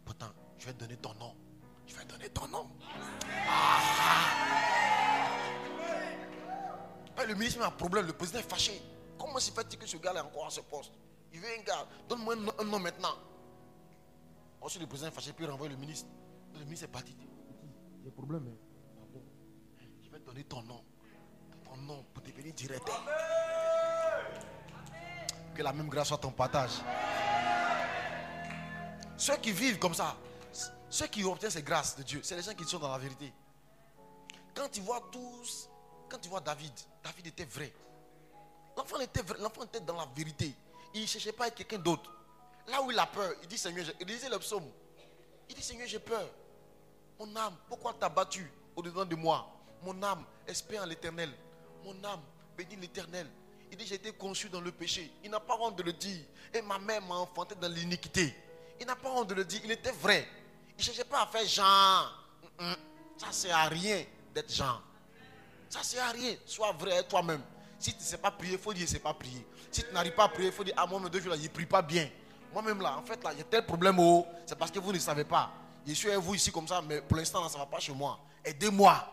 Pourtant, je vais te donner ton nom. Je vais donner ton nom. Le ministre a un problème, le président est fâché. Comment se fait-il que ce gars-là est encore à ce poste? Il veut un gars, donne-moi un nom maintenant. Ensuite, le président est fâché, puis il renvoie le ministre. Le ministre est parti. J'ai un problème, mais je vais te donner ton nom. Ton nom pour devenir directeur. Que la même grâce soit ton partage. Ceux qui vivent comme ça, ceux qui obtiennent ces grâces de Dieu, c'est les gens qui sont dans la vérité. Quand tu vois David était vrai. L'enfant était vrai, l'enfant était dans la vérité. Il ne cherchait pas à être quelqu'un d'autre. Là où il a peur, il dit Seigneur, il disait le psaume. Il dit Seigneur, j'ai peur. Mon âme, pourquoi t'as battu au-dedans de moi? Mon âme, espère en l'Éternel. Mon âme, bénis l'Éternel. Il dit j'ai été conçu dans le péché. Il n'a pas honte de le dire. Et ma mère m'a enfanté dans l'iniquité. Il n'a pas honte de le dire. Il était vrai. Il ne cherchait pas à faire genre. Ça ne sert à rien d'être genre. Ça ne sert à rien. Sois vrai avec toi-même. Si tu ne sais pas prier, il faut dire je ne sais pas prier. Si tu n'arrives pas à prier, il faut dire ah, moi, mes 2 jours là, je ne prie pas bien. Moi-même là, en fait, là, il y a tel problème. C'est parce que vous ne savez pas. Je suis avec vous ici comme ça, mais pour l'instant, là, ça ne va pas chez moi. Aidez-moi.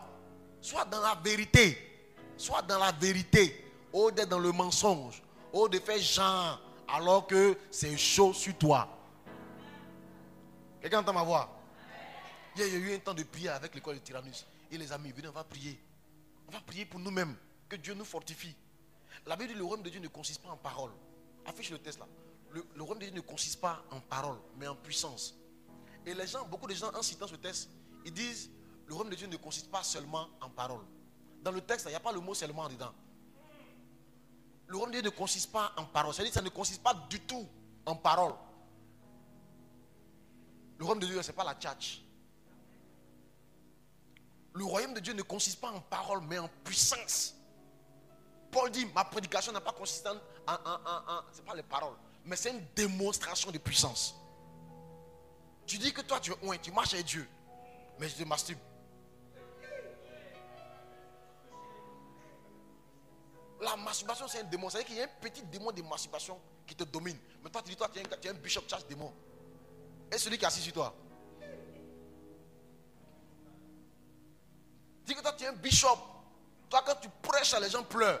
Sois dans la vérité. Sois dans la vérité. Au d'être dans le mensonge. Au de faire genre alors que c'est chaud sur toi. Quelqu'un entend ma voix? Il y a eu un temps de prière avec l'école de Tyrannus. Et les amis, venez, on va prier. On va prier pour nous-mêmes. Que Dieu nous fortifie. La Bible dit le royaume de Dieu ne consiste pas en parole. Affiche le texte là. Le royaume de Dieu ne consiste pas en parole, mais en puissance. Et les gens, beaucoup de gens, en citant ce texte, ils disent le royaume de Dieu ne consiste pas seulement en parole. Dans le texte, il n'y a pas le mot seulement dedans. Le royaume de Dieu ne consiste pas en parole. C'est-à-dire que ça ne consiste pas du tout en parole. Le royaume de Dieu, ce n'est pas la tchatch. Le royaume de Dieu ne consiste pas en parole, mais en puissance. Paul dit, ma prédication n'a pas consisté en c'est pas les paroles, mais c'est une démonstration de puissance. Tu dis que toi tu marches avec Dieu, mais je te masturbe. La masturbation c'est un démon, c'est-à-dire qu'il y a un petit démon de masturbation qui te domine. Mais toi tu dis, toi tu es un bishop chasse démon. Et celui qui est assis sur toi. Dis que toi tu es un bishop. Toi quand tu prêches, les gens pleurent.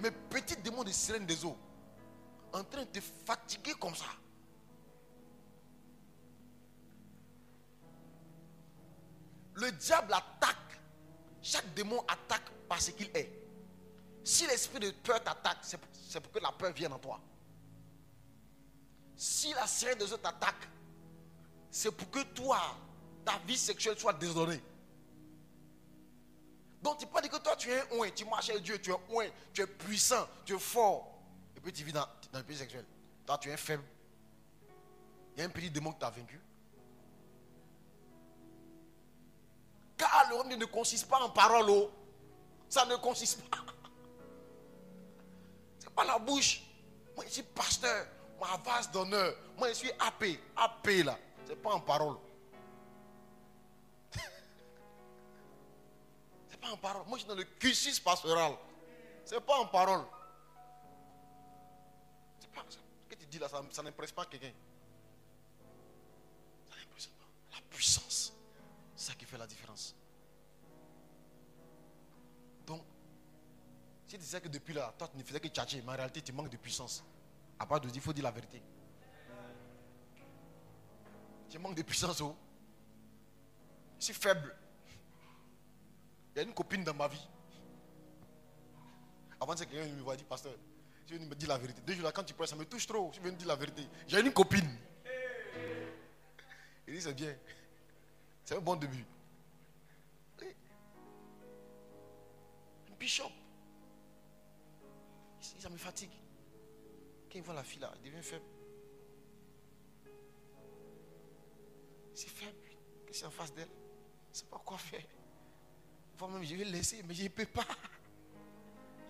Mais petit démon de sirène des eaux, en train de te fatiguer comme ça. Le diable attaque. Chaque démon attaque par ce qu'il est. Si l'esprit de peur t'attaque, c'est pour que la peur vienne en toi. Si la sirène des eaux t'attaque, c'est pour que toi, ta vie sexuelle soit désordonnée. Donc tu peux dire que toi tu es un oint, tu marches avec Dieu, tu es oint, tu es puissant, tu es fort. Et puis tu vis dans le pays sexuel. Toi tu es faible. Il y a un petit démon que tu as vaincu. Car le royaume ne consiste pas en parole. Ça ne consiste pas. pas la bouche. Moi, je suis pasteur. Ma vase d'honneur. Moi, je suis AP. AP là. C'est pas en parole. C'est pas en parole. Moi, je suis dans le cursus pastoral. C'est pas en parole. C'est pas ça. Ce que tu dis là, ça n'impresse pas quelqu'un. Ça n'impresse pas. La puissance. C'est ça qui fait la différence. Donc, si tu disais que depuis là, toi, tu ne faisais que tchatcher, mais en réalité, tu manques de puissance. À part de dire, il faut dire la vérité. Tu manques de puissance, oh. Je suis faible. Il y a une copine dans ma vie. Avant, c'est quelqu'un qui me voit dire, pasteur, je viens de me dire la vérité. 2 jours là, quand tu prêches, ça me touche trop. Je viens de dire la vérité. J'ai une copine. Il dit, c'est bien. C'est un bon début. Un bishop. Ça me fatigue. Quand il voit la fille là, il devient faible. C'est faible. Qu'est-ce qu'il y a en face d'elle? Je ne sais pas quoi faire. Moi-même, je vais laisser, mais je ne peux pas.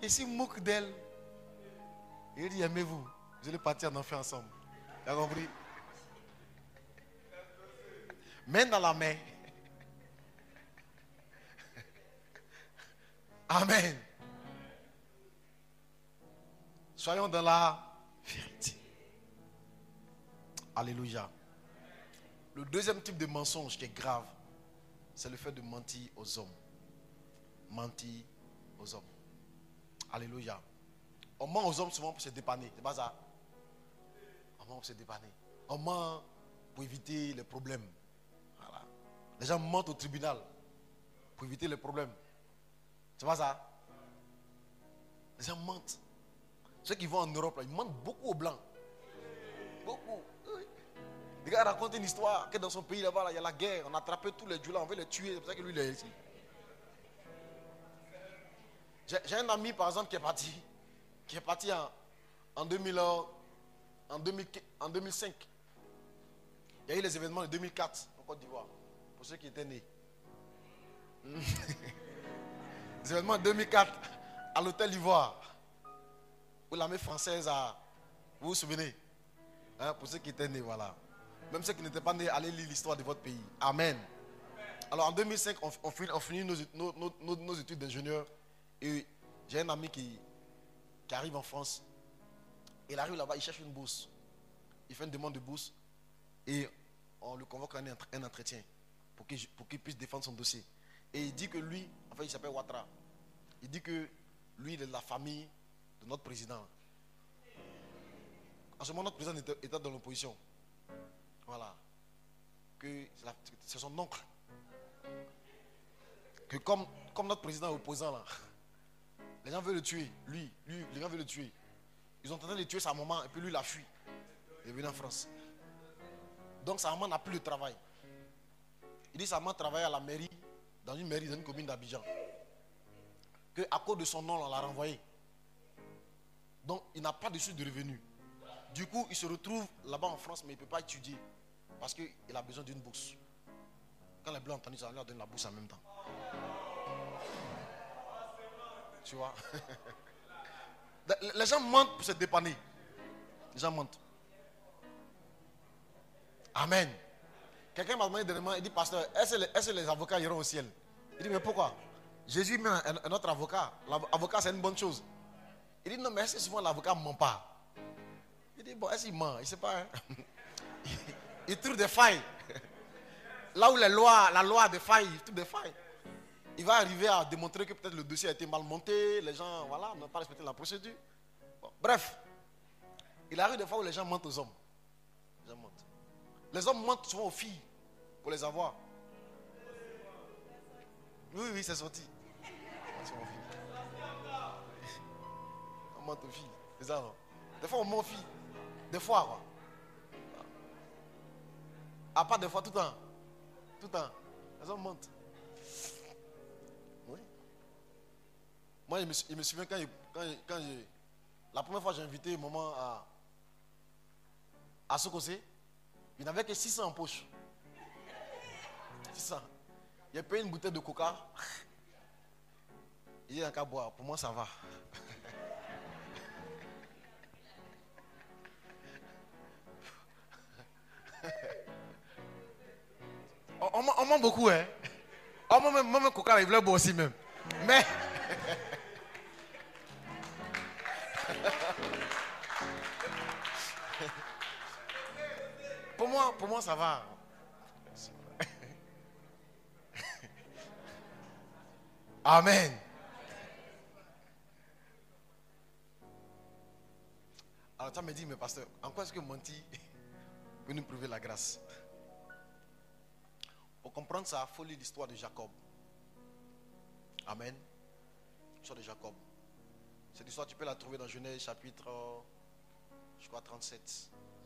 Il se moque d'elle. Il dit, aimez-vous. Vous allez partir en enfer ensemble. Tu as compris? Main dans la main. Amen. Soyons dans la vérité. Alléluia. Le deuxième type de mensonge qui est grave, c'est le fait de mentir aux hommes. Mentir aux hommes. Alléluia. On ment aux hommes souvent pour se dépanner. C'est pas ça. On ment pour se dépanner. On ment pour éviter les problèmes. Voilà. Les gens mentent au tribunal pour éviter les problèmes. C'est pas ça. Les gens mentent. Ceux qui vont en Europe, là, ils mentent beaucoup aux blancs. Beaucoup. Oui. Les gars racontent une histoire que dans son pays là-bas, là, il y a la guerre. On a attrapé tous les Djoula, on veut les tuer. C'est pour ça que lui, il est ici. J'ai un ami, par exemple, qui est parti en 2005. Il y a eu les événements de 2004 en Côte d'Ivoire, pour ceux qui étaient nés. Les événements de 2004 à l'hôtel Ivoire, où l'armée française a... Vous vous souvenez, hein, pour ceux qui étaient nés, voilà. Même ceux qui n'étaient pas nés, allez lire l'histoire de votre pays. Amen. Alors en 2005, on finit nos études d'ingénieur. Et j'ai un ami qui arrive en France. Il arrive là-bas, il cherche une bourse. Il fait une demande de bourse. Et on le convoque à un entretien pour qu'il puisse défendre son dossier. Et il dit que lui, enfin il s'appelle Ouattara. Il dit que lui, il est de la famille de notre président. En ce moment, notre président était dans l'opposition. Voilà. Que c'est son oncle. Que comme notre président est opposant là, les gens veulent le tuer. Lui, les gens veulent le tuer. Ils ont tenté de tuer sa maman et puis lui, il a fui. Il est venu en France. Donc sa maman n'a plus de travail. Il dit sa maman travaille à la mairie, dans une commune d'Abidjan. Que à cause de son nom, on l'a renvoyé. Donc il n'a pas de source de revenus. Du coup, il se retrouve là-bas en France, mais il ne peut pas étudier. Parce qu'il a besoin d'une bourse. Quand les Blancs ont entendu ça, on leur donne la bourse en même temps. Tu vois? Les gens mentent pour se dépanner. Les gens mentent. Amen. Quelqu'un m'a demandé dernièrement, il dit, pasteur, est-ce que les avocats iront au ciel? Il dit, mais pourquoi? Jésus met un autre avocat. L'avocat, c'est une bonne chose. Il dit, non, mais est-ce que souvent l'avocat ne ment pas? Il dit, bon, est-ce qu'il ment? Il ne sait pas. Hein? Il trouve des failles. Là où la loi a des failles, il trouve des failles. Il va arriver à démontrer que peut-être le dossier a été mal monté, les gens, voilà, n'ont pas respecté la procédure. Bon, bref, il arrive des fois où les gens mentent aux hommes. Les gens mentent. Les hommes mentent souvent aux filles pour les avoir. Oui, c'est sorti. On ment aux filles. C'est ça, non? Des fois, on ment aux filles. Des fois, quoi. À part des fois, tout le temps. Tout le temps. Les hommes mentent. Oui. Moi, il me souvient quand la première fois j'ai invité maman à Sokosé, il n'avait que 600 en poche. 600. Il a payé une bouteille de coca. Il dit, qu'à boire. Pour moi, ça va. On ment beaucoup, hein. Moi-même, Coca, il voulait boire aussi même. Mais... Pour moi, ça va. Amen. Alors, tu me dit, mais pasteur, en quoi est-ce que menti peut nous prouver la grâce? Pour comprendre ça, il faut lire l'histoire de Jacob. Amen. L'histoire de Jacob. Cette histoire, tu peux la trouver dans Genèse chapitre, je crois, 37.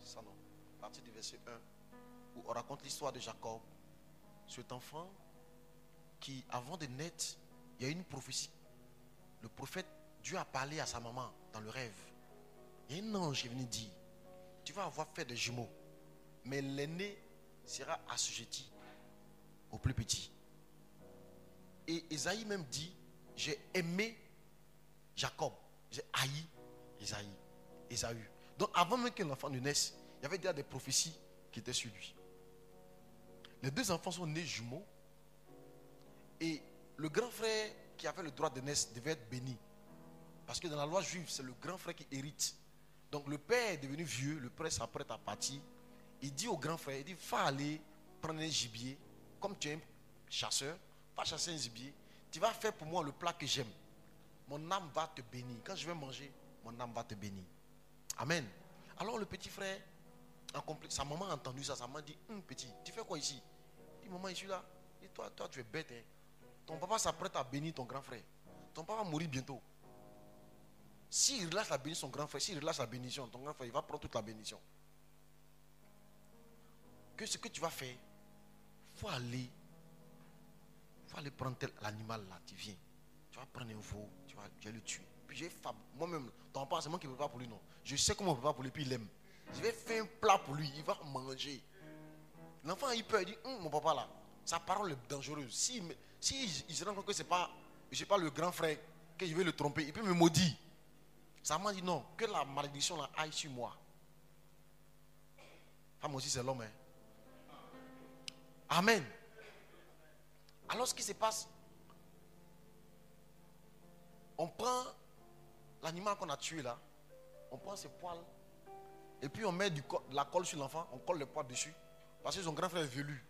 Ça non. À partir du verset 1. Où on raconte l'histoire de Jacob. Cet enfant qui, avant de naître, il y a une prophétie. Le prophète, Dieu a parlé à sa maman dans le rêve. Il y a un ange qui est venu dire, tu vas avoir fait des jumeaux, mais l'aîné sera assujetti au plus petit. Et Esaïe même dit, j'ai aimé Jacob, j'ai haï Ésaü. Donc avant même que l'enfant ne naisse, il y avait déjà des prophéties qui étaient sur lui. Les deux enfants sont nés jumeaux. Et le grand frère qui avait le droit de naître devait être béni. Parce que dans la loi juive, c'est le grand frère qui hérite. Donc le père est devenu vieux, le père s'apprête à partir. Il dit au grand frère, il dit, va aller prendre un gibier. Comme tu es un chasseur, va chasser un gibier. Tu vas faire pour moi le plat que j'aime. Mon âme va te bénir. Quand je vais manger, mon âme va te bénir. Amen. Alors le petit frère, sa maman a entendu ça. Sa maman dit, petit, tu fais quoi ici? Il dit, maman, je suis là. Il dit, toi, tu es bête. Hein? Ton papa s'apprête à bénir ton grand frère. Ton papa va mourir bientôt. S'il relâche la bénédiction, son grand frère, s'il relâche la bénédiction, ton grand frère, il va prendre toute la bénédiction. Que ce que tu vas faire, il faut aller prendre l'animal là, tu viens. Tu vas prendre un veau, tu vas le tuer. Puis j'ai moi-même, ton papa, c'est moi qui ne prépare pour lui, non. Je sais comment on prépare pour lui, puis il aime. Je vais faire un plat pour lui, il va manger. L'enfant, il peut dire, mon papa là, sa parole est dangereuse. Si il se rend compte que je n'ai pas le grand frère, que je vais le tromper, il peut me maudire. Sa maman dit non, que la malédiction là aille sur moi. Femme aussi, c'est l'homme. Hein? Amen. Alors ce qui se passe, on prend l'animal qu'on a tué là, on prend ses poils, et puis on met de la colle sur l'enfant, on colle les poils dessus, parce que son grand frère est velu.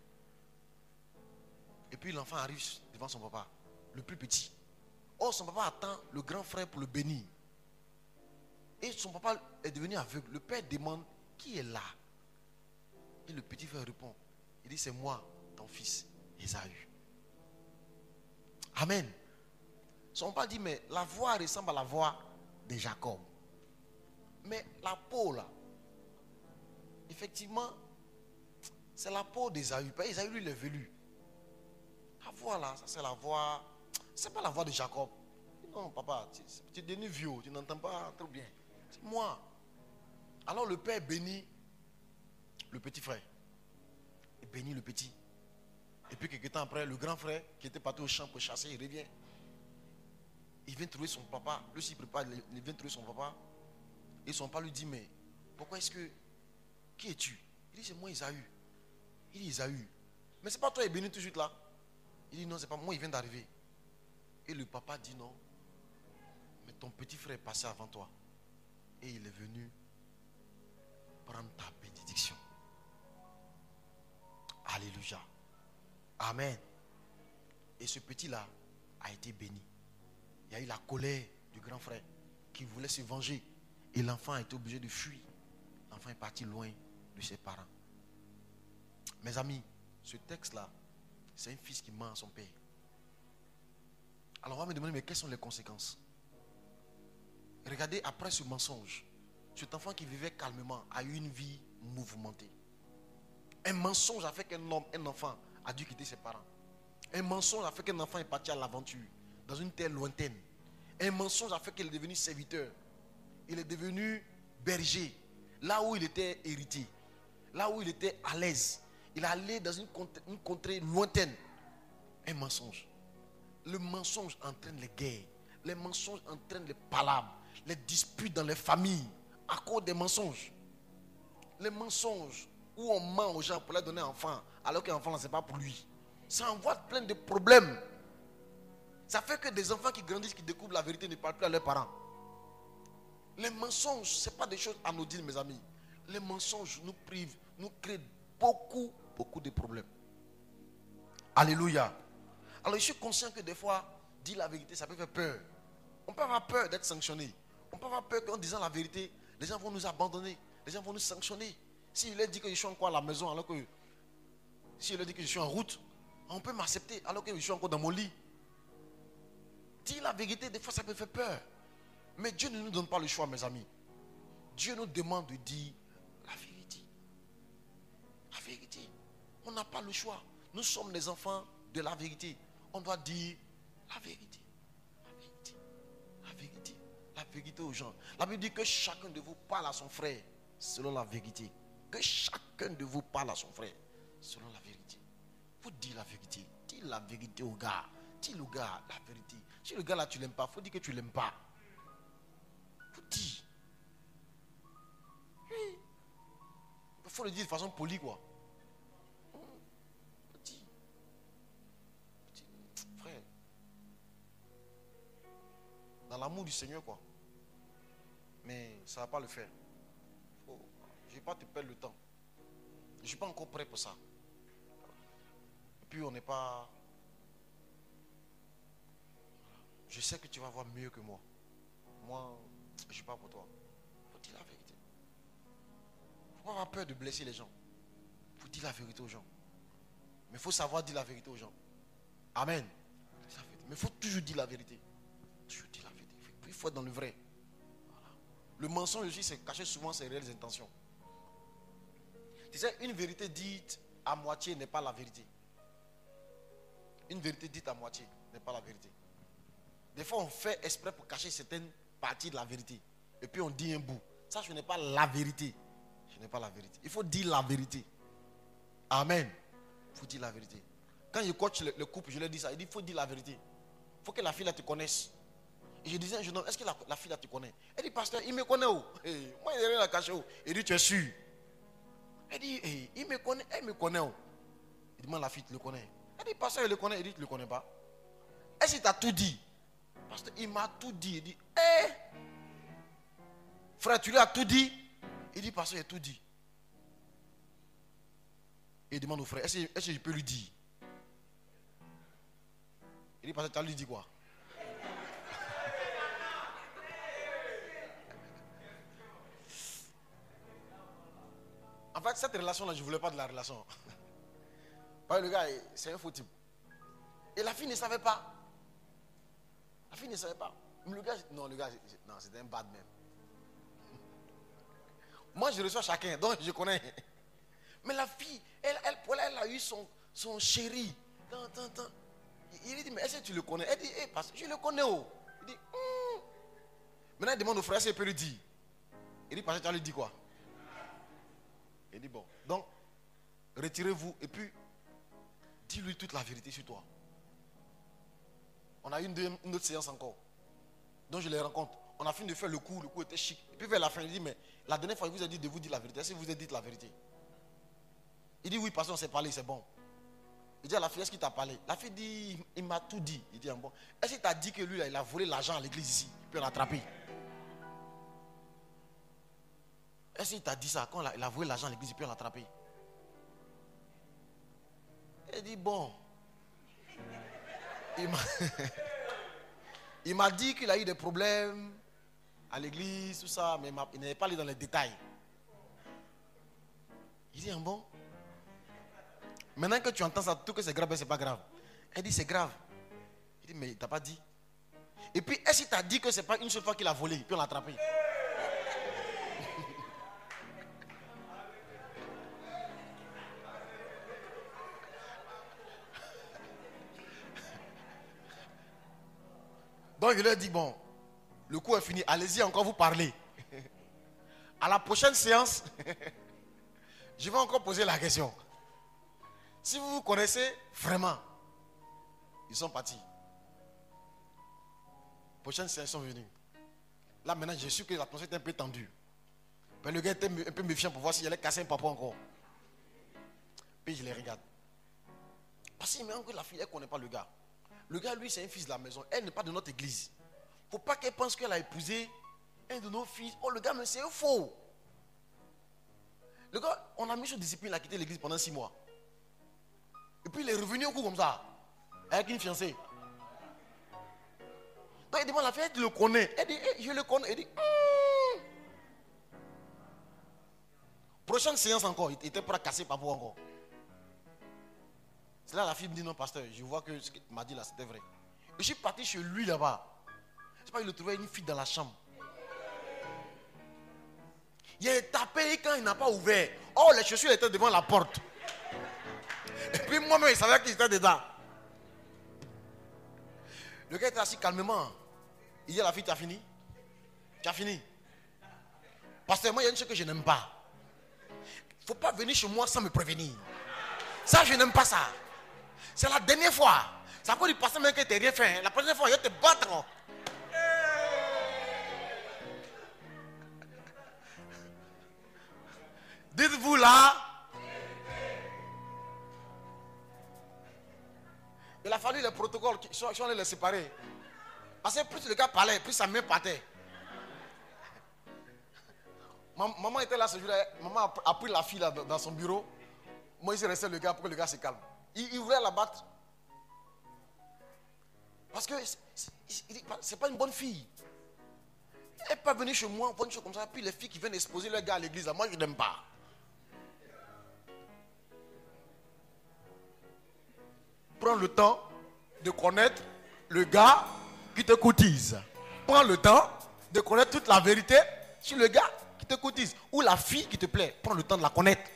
Et puis l'enfant arrive devant son papa, le plus petit. Or son papa attend le grand frère pour le bénir. Et son papa est devenu aveugle. Le père demande, qui est là? Et le petit frère répond, il dit, c'est moi, ton fils, Ésaü. Amen. Son papa dit, mais la voix ressemble à la voix de Jacob. Mais la peau là, effectivement, c'est la peau d'Ésaü. Ésaü, lui, il est velu. La voix là, ça c'est la voix, c'est pas la voix de Jacob. Non, papa, tu es devenu vieux, tu n'entends pas trop bien. C'est moi. Alors le père bénit le petit frère. Il bénit le petit. Et puis quelques temps après, le grand frère qui était parti au champ pour chasser, il revient. Il vient trouver son papa. Lui aussi, il prépare, il vient trouver son papa. Et son papa lui dit, mais pourquoi est-ce que... Qui es-tu? Il dit, c'est moi Ésaü. Il dit, Ésaü. Mais c'est pas toi, il est béni tout de suite là. Il dit, non, c'est pas moi, il vient d'arriver. Et le papa dit, non. Mais ton petit frère est passé avant toi. Et il est venu prendre ta bénédiction. Alléluia. Amen. Et ce petit-là a été béni. Il y a eu la colère du grand frère qui voulait se venger. Et l'enfant a été obligé de fuir. L'enfant est parti loin de ses parents. Mes amis, ce texte-là, c'est un fils qui ment à son père. Alors on va me demander, mais quelles sont les conséquences? Regardez, après ce mensonge, cet enfant qui vivait calmement a eu une vie mouvementée. Un mensonge a fait un enfant a dû quitter ses parents. Un mensonge a fait qu'un enfant est parti à l'aventure, dans une terre lointaine. Un mensonge a fait qu'il est devenu serviteur. Il est devenu berger, là où il était héritier, là où il était à l'aise. Il est allé dans une contrée lointaine. Un mensonge. Le mensonge entraîne les guerres. Les mensonges entraînent les palabres, les disputes dans les familles à cause des mensonges. Les mensonges où on ment aux gens pour leur donner un enfant, alors qu'un enfant, ce n'est pas pour lui. Ça envoie plein de problèmes. Ça fait que des enfants qui grandissent, qui découvrent la vérité, ne parlent plus à leurs parents. Les mensonges, ce n'est pas des choses anodines, mes amis. Les mensonges nous privent, nous créent beaucoup de problèmes. Alléluia. Alors je suis conscient que des fois, dire la vérité, ça peut faire peur. On peut avoir peur d'être sanctionné. On peut avoir peur qu'en disant la vérité, les gens vont nous abandonner. Les gens vont nous sanctionner. S'il leur dit que je suis encore à la maison, alors que s'il leur dit que je suis en route, on peut m'accepter alors que je suis encore dans mon lit. Dire la vérité, des fois ça peut faire peur. Mais Dieu ne nous donne pas le choix, mes amis. Dieu nous demande de dire la vérité. La vérité. On n'a pas le choix. Nous sommes les enfants de la vérité. On doit dire la vérité. La vérité. La vérité. La vérité aux gens. La Bible dit que chacun de vous parle à son frère selon la vérité. Que chacun de vous parle à son frère selon la vérité. Il faut dire la vérité. Dis la vérité au gars. Dis le gars la vérité. Si le gars là tu l'aimes pas, il faut dire que tu l'aimes pas. Il faut dire. Oui. Il faut le dire de façon polie quoi. Frère. Dans l'amour du Seigneur quoi. Mais ça ne va pas le faire. Je ne vais pas te perdre le temps. Je ne suis pas encore prêt pour ça. Et puis on n'est pas... Je sais que tu vas voir mieux que moi. Moi, je ne suis pas pour toi. Il faut dire la vérité. Il ne faut pas avoir peur de blesser les gens. Il faut dire la vérité aux gens. Mais il faut savoir dire la vérité aux gens. Amen. Mais il faut toujours dire la vérité. Toujours dire la vérité. Il faut être dans le vrai. Voilà. Le mensonge aussi, c'est cacher souvent ses réelles intentions. Tu sais, une vérité dite à moitié n'est pas la vérité. Une vérité dite à moitié n'est pas la vérité. Des fois, on fait exprès pour cacher certaines parties de la vérité. Et puis on dit un bout. Ça, ce n'est pas la vérité. Ce n'est pas la vérité. Il faut dire la vérité. Amen. Il faut dire la vérité. Quand je coach le couple, je leur dis ça. Il dit, il faut dire la vérité. Il faut que la fille là te connaisse. Et je disais à un jeune homme, est-ce que la fille là te connaît? Elle dit, pasteur, il me connaît où? Hey, moi, il n'y a rien à cacher où? Il dit, tu es sûr? Elle dit, hey, il me connaît, elle me connaît où? Il demande, la fille, tu le connais? Elle dit, pasteur, il le connaît. Il dit, tu ne le connais pas? Est-ce qu'il t'a tout dit? Pasteur, il m'a tout dit. Il dit, hé, frère, tu lui as tout dit? Il dit, pasteur, il a tout dit. Et il demande au frère, est-ce que je peux lui dire? Il dit, pasteur, tu as lui dit quoi? En fait, cette relation-là, je ne voulais pas de la relation. Parce que le gars, c'est un faux type. Et la fille ne savait pas. La fille ne savait pas. Le gars, non, c'était un bad même. Moi, je reçois chacun, donc je connais. Mais la fille, elle a eu son chéri. Il lui dit, mais est-ce que tu le connais? Elle dit, parce que je le connais. Oh. Il dit, Maintenant, il demande au frère, est-ce qu'il peut lui dire? Il dit, parce que tu as lui dit quoi? Il dit, bon, donc, retirez-vous et puis, dis-lui toute la vérité sur toi. On a eu une autre séance encore. Donc, je les rencontre. On a fini de faire le coup était chic. Et puis, vers la fin, il dit, mais la dernière fois, il vous a dit de vous dire la vérité. Est-ce que vous avez dit la vérité? Il dit, oui, parce qu'on s'est parlé, c'est bon. Il dit à la fille, est-ce qu'il t'a parlé? La fille dit, il m'a tout dit. Il dit, bon, est-ce qu'il t'a dit que lui, là, il a volé l'argent à l'église ici, puis on l'a attrapé? Est-ce qu'il t'a dit ça, quand il a volé l'argent à l'église, puis on l'a attrapé? Il dit, bon. Il m'a dit qu'il a eu des problèmes à l'église, tout ça, mais il n'avait pas allé dans les détails. Il dit, bon. Maintenant que tu entends ça, tout que c'est grave, c'est pas grave. Elle dit, c'est grave. Il dit, mais il t'a pas dit. Et puis, est-ce qu'il t'a dit que c'est pas une seule fois qu'il a volé, puis on l'a attrapé? Donc, il leur dit, bon, le coup est fini, allez-y encore vous parler. À la prochaine séance, je vais encore poser la question. Si vous vous connaissez vraiment, ils sont partis. Prochaine séance, ils sont venus. Là, maintenant, je suis que l'atmosphère était un peu tendue. Mais le gars était un peu méfiant pour voir s'il allait casser un papa encore. Puis je les regarde. Parce qu'il me rend que la fille, elle ne connaît pas le gars. Le gars, lui, c'est un fils de la maison. Elle n'est pas de notre église. Il ne faut pas qu'elle pense qu'elle a épousé un de nos fils. Oh, le gars, mais c'est faux. Le gars, on a mis sur discipline, il a quitté l'église pendant 6 mois. Et puis il est revenu au coup comme ça, avec une fiancée. Donc il demande à la fille, elle le connaît. Elle dit, je le connais. Elle dit, prochaine séance encore, il était prêt à casser par vous encore. C'est là la fille me dit, non pasteur, je vois que ce qu'il m'a dit là, c'était vrai. Et je suis parti chez lui là-bas. Je sais pas, il a trouvé une fille dans la chambre. Il a tapé quand il n'a pas ouvert. Oh, les chaussures étaient devant la porte. Et puis moi-même, il savait qu'il était dedans. Le gars était assis calmement. Il dit à la fille, tu as fini? Tu as fini? Parce que moi, il y a une chose que je n'aime pas. Il ne faut pas venir chez moi sans me prévenir. Ça, je n'aime pas ça. C'est la dernière fois. C'est à cause du passé même que tu n'as rien fait. La première fois, il va te battre. Dites-vous là. Il a fallu les protocoles qui sont allés les séparer. Parce que plus le gars parlait, plus sa main partait. Maman était là ce jour-là. Maman a pris la fille là dans son bureau. Moi, il s'est resté le gars pour que le gars se calme. Il voulait la battre. Parce que c'est pas une bonne fille. Elle n'est pas venue chez moi, voir une chose comme ça. Puis les filles qui viennent exposer leur gars à l'église, là, moi je n'aime pas. Prends le temps de connaître le gars qui te cotise. Prends le temps de connaître toute la vérité sur le gars qui te cotise. Ou la fille qui te plaît. Prends le temps de la connaître.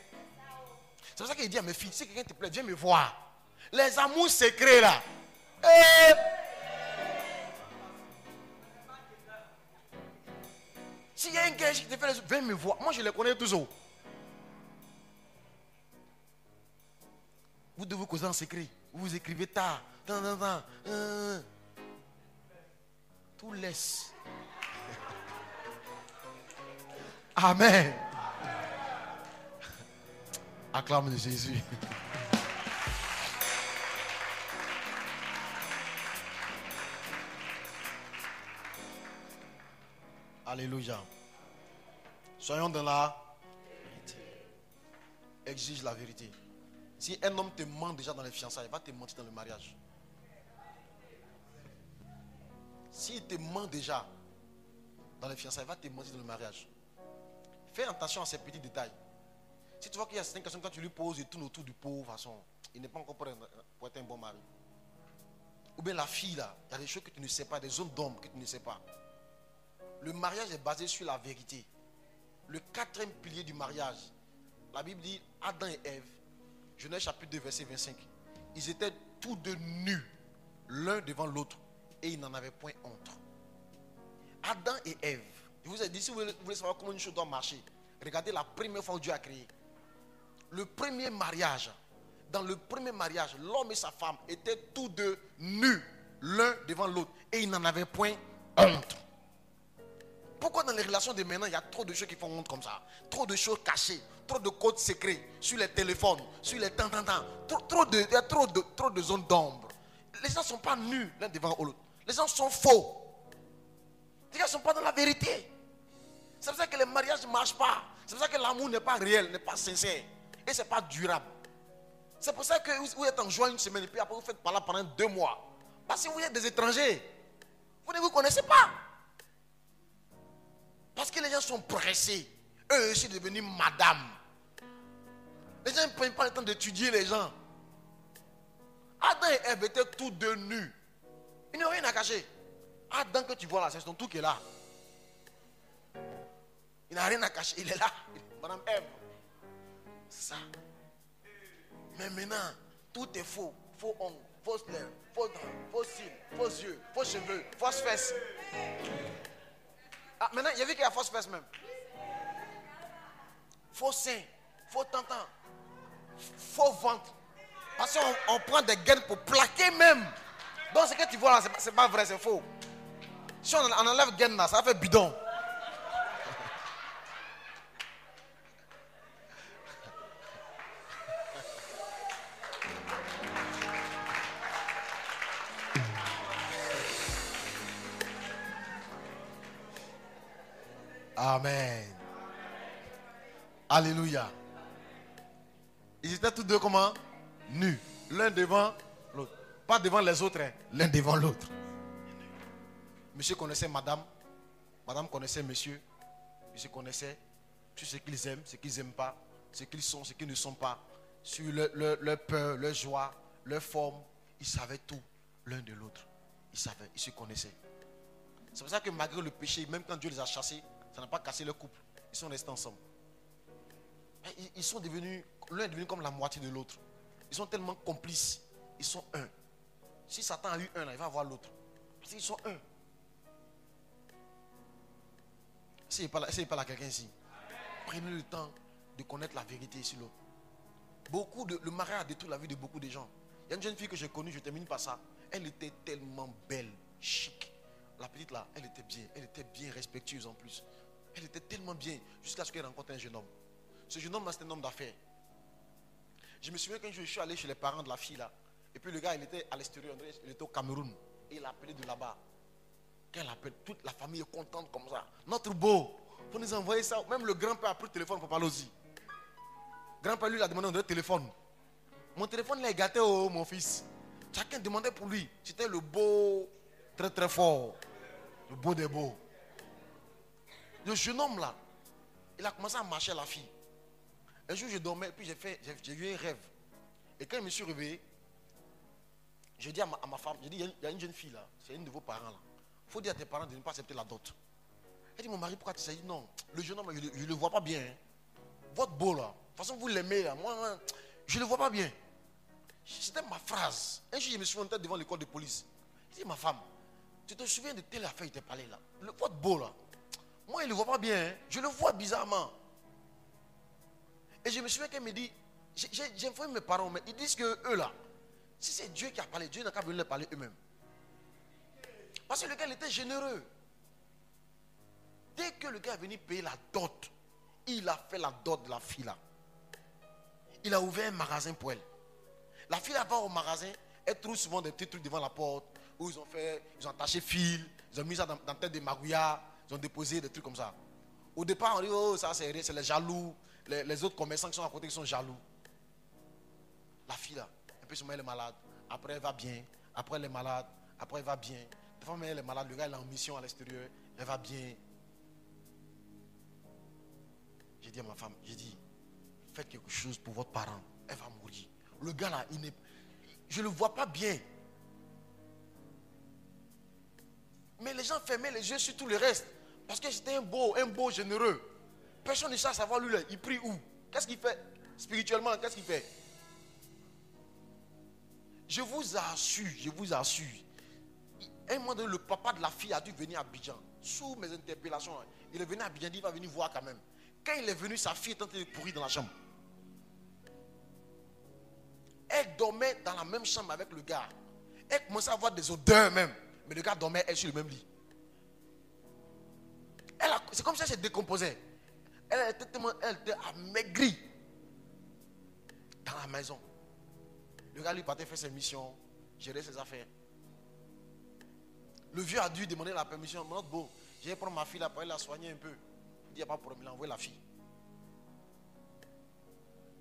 C'est pour ça qu'il dit à mes filles, si quelqu'un te plaît, viens me voir. Les amours secrets là. S'il y a un gars qui te fait les autres, viens me voir. Moi je les connais toujours. Vous devez causer en secret. Vous écrivez tard. Tout laisse. Amen. Acclame de Jésus. Alléluia. Soyons dans la vérité. Exige la vérité. Si un homme te ment déjà dans les fiançailles, il va te mentir dans le mariage. S'il te ment déjà dans les fiançailles, il va te mentir dans le mariage. Fais attention à ces petits détails. Si tu vois qu'il y a certaines questions, quand tu lui poses, il tourne autour du pot, de façon, il n'est pas encore pour être un bon mari. Ou bien la fille là, il y a des choses que tu ne sais pas, des zones d'ombre que tu ne sais pas. Le mariage est basé sur la vérité. Le 4e pilier du mariage, la Bible dit Adam et Ève, Genèse chapitre 2 verset 25, ils étaient tous deux nus l'un devant l'autre et ils n'en avaient point honte. Adam et Ève, je vous ai dit, si vous voulez savoir comment une chose doit marcher, regardez la première fois où Dieu a créé. Le premier mariage, dans le premier mariage, l'homme et sa femme étaient tous deux nus l'un devant l'autre et ils n'en avaient point honte. Pourquoi dans les relations de maintenant, il y a trop de choses qui font honte comme ça? Trop de choses cachées, trop de codes secrets sur les téléphones, sur les temps. Il y a trop de zones d'ombre. Les gens ne sont pas nus l'un devant l'autre. Les gens sont faux. Les gens ne sont pas dans la vérité. C'est pour ça que les mariages ne marchent pas. C'est pour ça que l'amour n'est pas réel, n'est pas sincère. Et ce n'est pas durable. C'est pour ça que vous êtes en joie une semaine et puis après vous faites par là pendant 2 mois. Parce que vous êtes des étrangers. Vous ne vous connaissez pas. Parce que les gens sont pressés. Eux aussi devenus madame. Les gens ne prennent pas le temps d'étudier les gens. Adam et Ève étaient tous deux nus. Ils n'ont rien à cacher. Adam que tu vois là, c'est son tout qui est là. Il n'a rien à cacher, il est là. Madame Ève. Ça. Mais maintenant, tout est faux. Faux ongles, fausses lèvres, faux dents, faux cils, faux yeux, faux cheveux, fausses fesses. Ah, maintenant, il y a vu qu'il y a fausse fesse même. Faux sein, faux tantan, faux ventre. Parce qu'on prend des gaines pour plaquer même. Donc ce que tu vois là, c'est pas vrai, c'est faux. Si on enlève gaine là, ça va faire bidon. Amen. Alléluia. Ils étaient tous deux comment? Nus. L'un devant l'autre. Pas devant les autres, hein. L'un devant l'autre. Monsieur connaissait madame. Madame connaissait monsieur. Monsieur connaissait sur ce qu'ils aiment, ce qu'ils n'aiment pas, ce qu'ils sont, ce qu'ils ne sont pas, sur leur peur, leur joie, leur forme. Ils savaient tout l'un de l'autre. Ils savaient, ils se connaissaient. C'est pour ça que malgré le péché, même quand Dieu les a chassés, ça n'a pas cassé leur couple. Ils sont restés ensemble. Ils sont devenus, l'un est devenu comme la moitié de l'autre. Ils sont tellement complices. Ils sont un. Si Satan a eu un, il va avoir l'autre. Parce qu'ils sont un. S'il parle à quelqu'un ici, prenez le temps de connaître la vérité sur l'autre. Le mariage a détruit la vie de beaucoup de gens. Il y a une jeune fille que j'ai connue, je termine par ça. Elle était tellement belle, chic. La petite là, elle était bien respectueuse en plus. Elle était tellement bien jusqu'à ce qu'elle rencontre un jeune homme. Ce jeune homme là, c'était un homme d'affaires. Je me souviens qu'un jour je suis allé chez les parents de la fille là. Et puis le gars, il était à l'extérieur, il était au Cameroun. Et il a appelé de là-bas. Quand il appelle, toute la famille est contente comme ça. Notre beau, il faut nous envoyer ça. Même le grand-père a pris le téléphone pour parler aussi. Grand-père lui, il a demandé un téléphone. Mon téléphone il est gâté, oh mon fils. Chacun demandait pour lui. C'était le beau, très très fort. Le beau des beaux. Le jeune homme là, il a commencé à marcher à la fille. Un jour je dormais, puis j'ai eu un rêve. Et quand je me suis réveillé, j'ai dit à ma femme, j'ai dit, il y a une jeune fille là, c'est une de vos parents là. Il faut dire à tes parents de ne pas accepter la dot. Elle dit, mon mari, pourquoi tu sais? Non, le jeune homme, je ne le vois pas bien. Hein. Votre beau là, de toute façon vous l'aimez là, moi, je ne le vois pas bien. C'était ma phrase. Un jour je me suis rentré devant l'école de police. Je dis, ma femme, tu te souviens de telle affaire, il t'a parlé là. Votre beau là, moi il ne le voit pas bien, hein. Je le vois bizarrement. Et je me souviens qu'elle me dit, j'ai informé mes parents, mais ils disent que eux là, si c'est Dieu qui a parlé, Dieu n'a qu'à venir leur parler eux-mêmes. Parce que le gars il était généreux. Dès que le gars est venu payer la dot, il a fait la dot de la fille là. Il a ouvert un magasin pour elle. La fille là va au magasin, elle trouve souvent des petits trucs devant la porte où ils ont attaché fil, ils ont mis ça dans tête de magouilla, ils ont déposé des trucs comme ça. Au départ on dit oh ça c'est les jaloux, les autres commerçants qui sont à côté qui sont jaloux. La fille là, un peu souvent elle est malade, après elle va bien, après elle est malade, après elle va bien. Des fois même elle est malade, le gars il est en mission à l'extérieur, elle va bien. J'ai dit à ma femme, j'ai dit, faites quelque chose pour votre parent, elle va mourir. Le gars là, je ne le vois pas bien. Mais les gens fermaient les yeux sur tout le reste. Parce que c'était un beau généreux. Personne ne sait savoir lui là, il prie où? Qu'est-ce qu'il fait? Spirituellement, qu'est-ce qu'il fait? Je vous assure. Un moment donné, le papa de la fille a dû venir à Abidjan. Sous mes interpellations, il est venu à Abidjan, il va venir voir quand même. Quand il est venu, sa fille est en train de pourrir dans la chambre. Elle dormait dans la même chambre avec le gars. Elle commençait à avoir des odeurs même. Mais le gars dormait elle sur le même lit. C'est comme ça qu'elle s'est décomposée. Elle était amaigrie dans la maison. Le gars lui partait faire ses missions, gérer ses affaires. Le vieux a dû demander la permission. Notre beau, je vais prendre ma fille là pour aller la soigner un peu. Il dit, il n'y a pas de problème, il a envoyé la fille.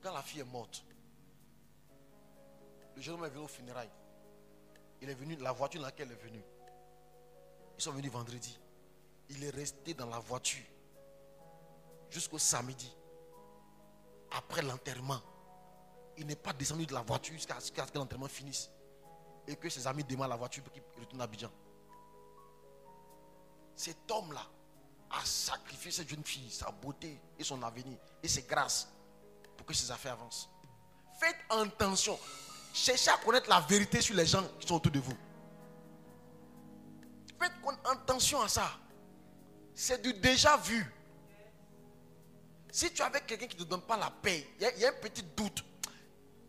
Quand la fille est morte, le jeune homme est venu au funérailles. Il est venu, la voiture dans laquelle il est venu. Ils sont venus vendredi. Il est resté dans la voiture jusqu'au samedi. Après l'enterrement, il n'est pas descendu de la voiture jusqu'à ce que l'enterrement finisse. Et que ses amis demandent la voiture pour qu'il retourne à Abidjan. Cet homme-là a sacrifié cette jeune fille, sa beauté et son avenir et ses grâces pour que ses affaires avancent. Faites attention. Cherchez à connaître la vérité sur les gens qui sont autour de vous. Faites attention à ça. C'est du déjà vu. Si tu es avec quelqu'un qui ne te donne pas la paix, il y a un petit doute.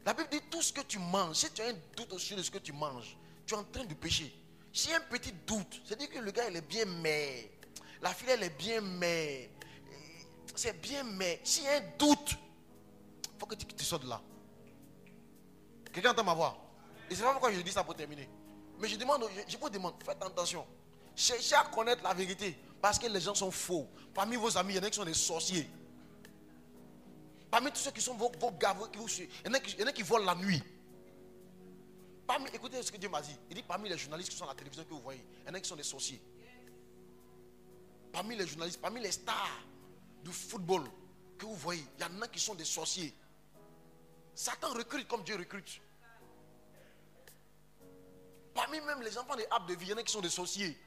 La Bible dit tout ce que tu manges. Si tu as un doute au sujet de ce que tu manges, tu es en train de pécher. Si il y a un petit doute, c'est-à-dire que le gars il est bien mais, la fille elle est bien mais, c'est bien mais. S'il y a un doute, il faut que tu sortes de là. Quelqu'un entend ma voix? Et c'est pas pourquoi je dis ça pour terminer. Mais je vous demande, faites attention. Cherchez à connaître la vérité. Parce que les gens sont faux. Parmi vos amis, il y en a qui sont des sorciers. Parmi tous ceux qui sont vos gars, qui vous suivent, il y en a qui volent la nuit. Écoutez ce que Dieu m'a dit. Il dit parmi les journalistes qui sont à la télévision que vous voyez, il y en a qui sont des sorciers. Parmi les journalistes, parmi les stars du football que vous voyez, il y en a qui sont des sorciers. Satan recrute comme Dieu recrute. Parmi même les enfants des arbres de vie, il y en a qui sont des sorciers.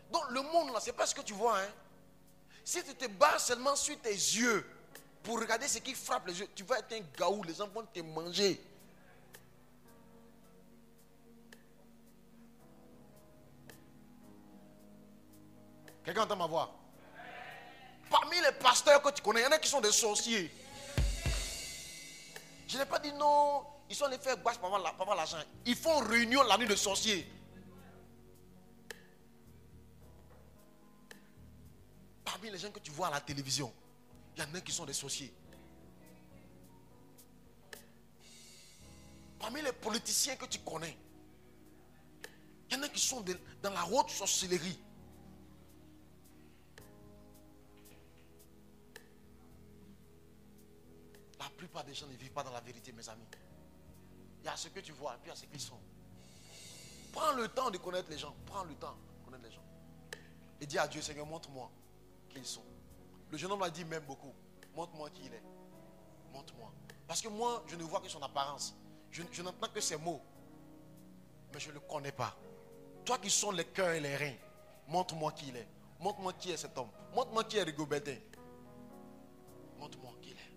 Donc le monde là, c'est pas ce que tu vois. Hein. Si tu te bases seulement sur tes yeux pour regarder ce qui frappe les yeux, tu vas être un gaou, les enfants vont te manger. Quelqu'un entend ma voix? Parmi les pasteurs que tu connais, il y en a qui sont des sorciers. Je n'ai pas dit non, ils sont allés faire gouache pour avoir l'argent. Ils font réunion la nuit de sorciers. Parmi les gens que tu vois à la télévision, il y en a qui sont des sorciers. Parmi les politiciens que tu connais, il y en a qui sont dans la haute sorcellerie. La plupart des gens ne vivent pas dans la vérité, mes amis. Il y a ce que tu vois et puis il y a ce qu'ils sont. Prends le temps de connaître les gens. Prends le temps de connaître les gens. Et dis à Dieu, Seigneur, montre-moi qui ils sont. Le jeune homme a dit même beaucoup. Montre-moi qui il est. Montre-moi. Parce que moi, je ne vois que son apparence. Je n'entends que ses mots. Mais je ne le connais pas. Toi qui sont les cœurs et les reins, montre-moi qui il est. Montre-moi qui est cet homme. Montre-moi qui est Rigobertin. Montre-moi qui il est.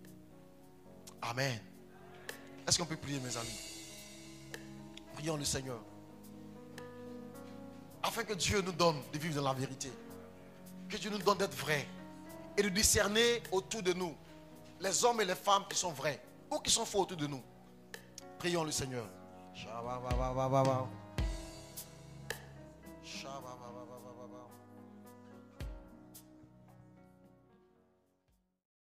Amen. Est-ce qu'on peut prier, mes amis? Prions le Seigneur. Afin que Dieu nous donne de vivre dans la vérité. Que Dieu nous donne d'être vrais. Et de discerner autour de nous les hommes et les femmes qui sont vrais ou qui sont faux autour de nous. Prions le Seigneur. Shabba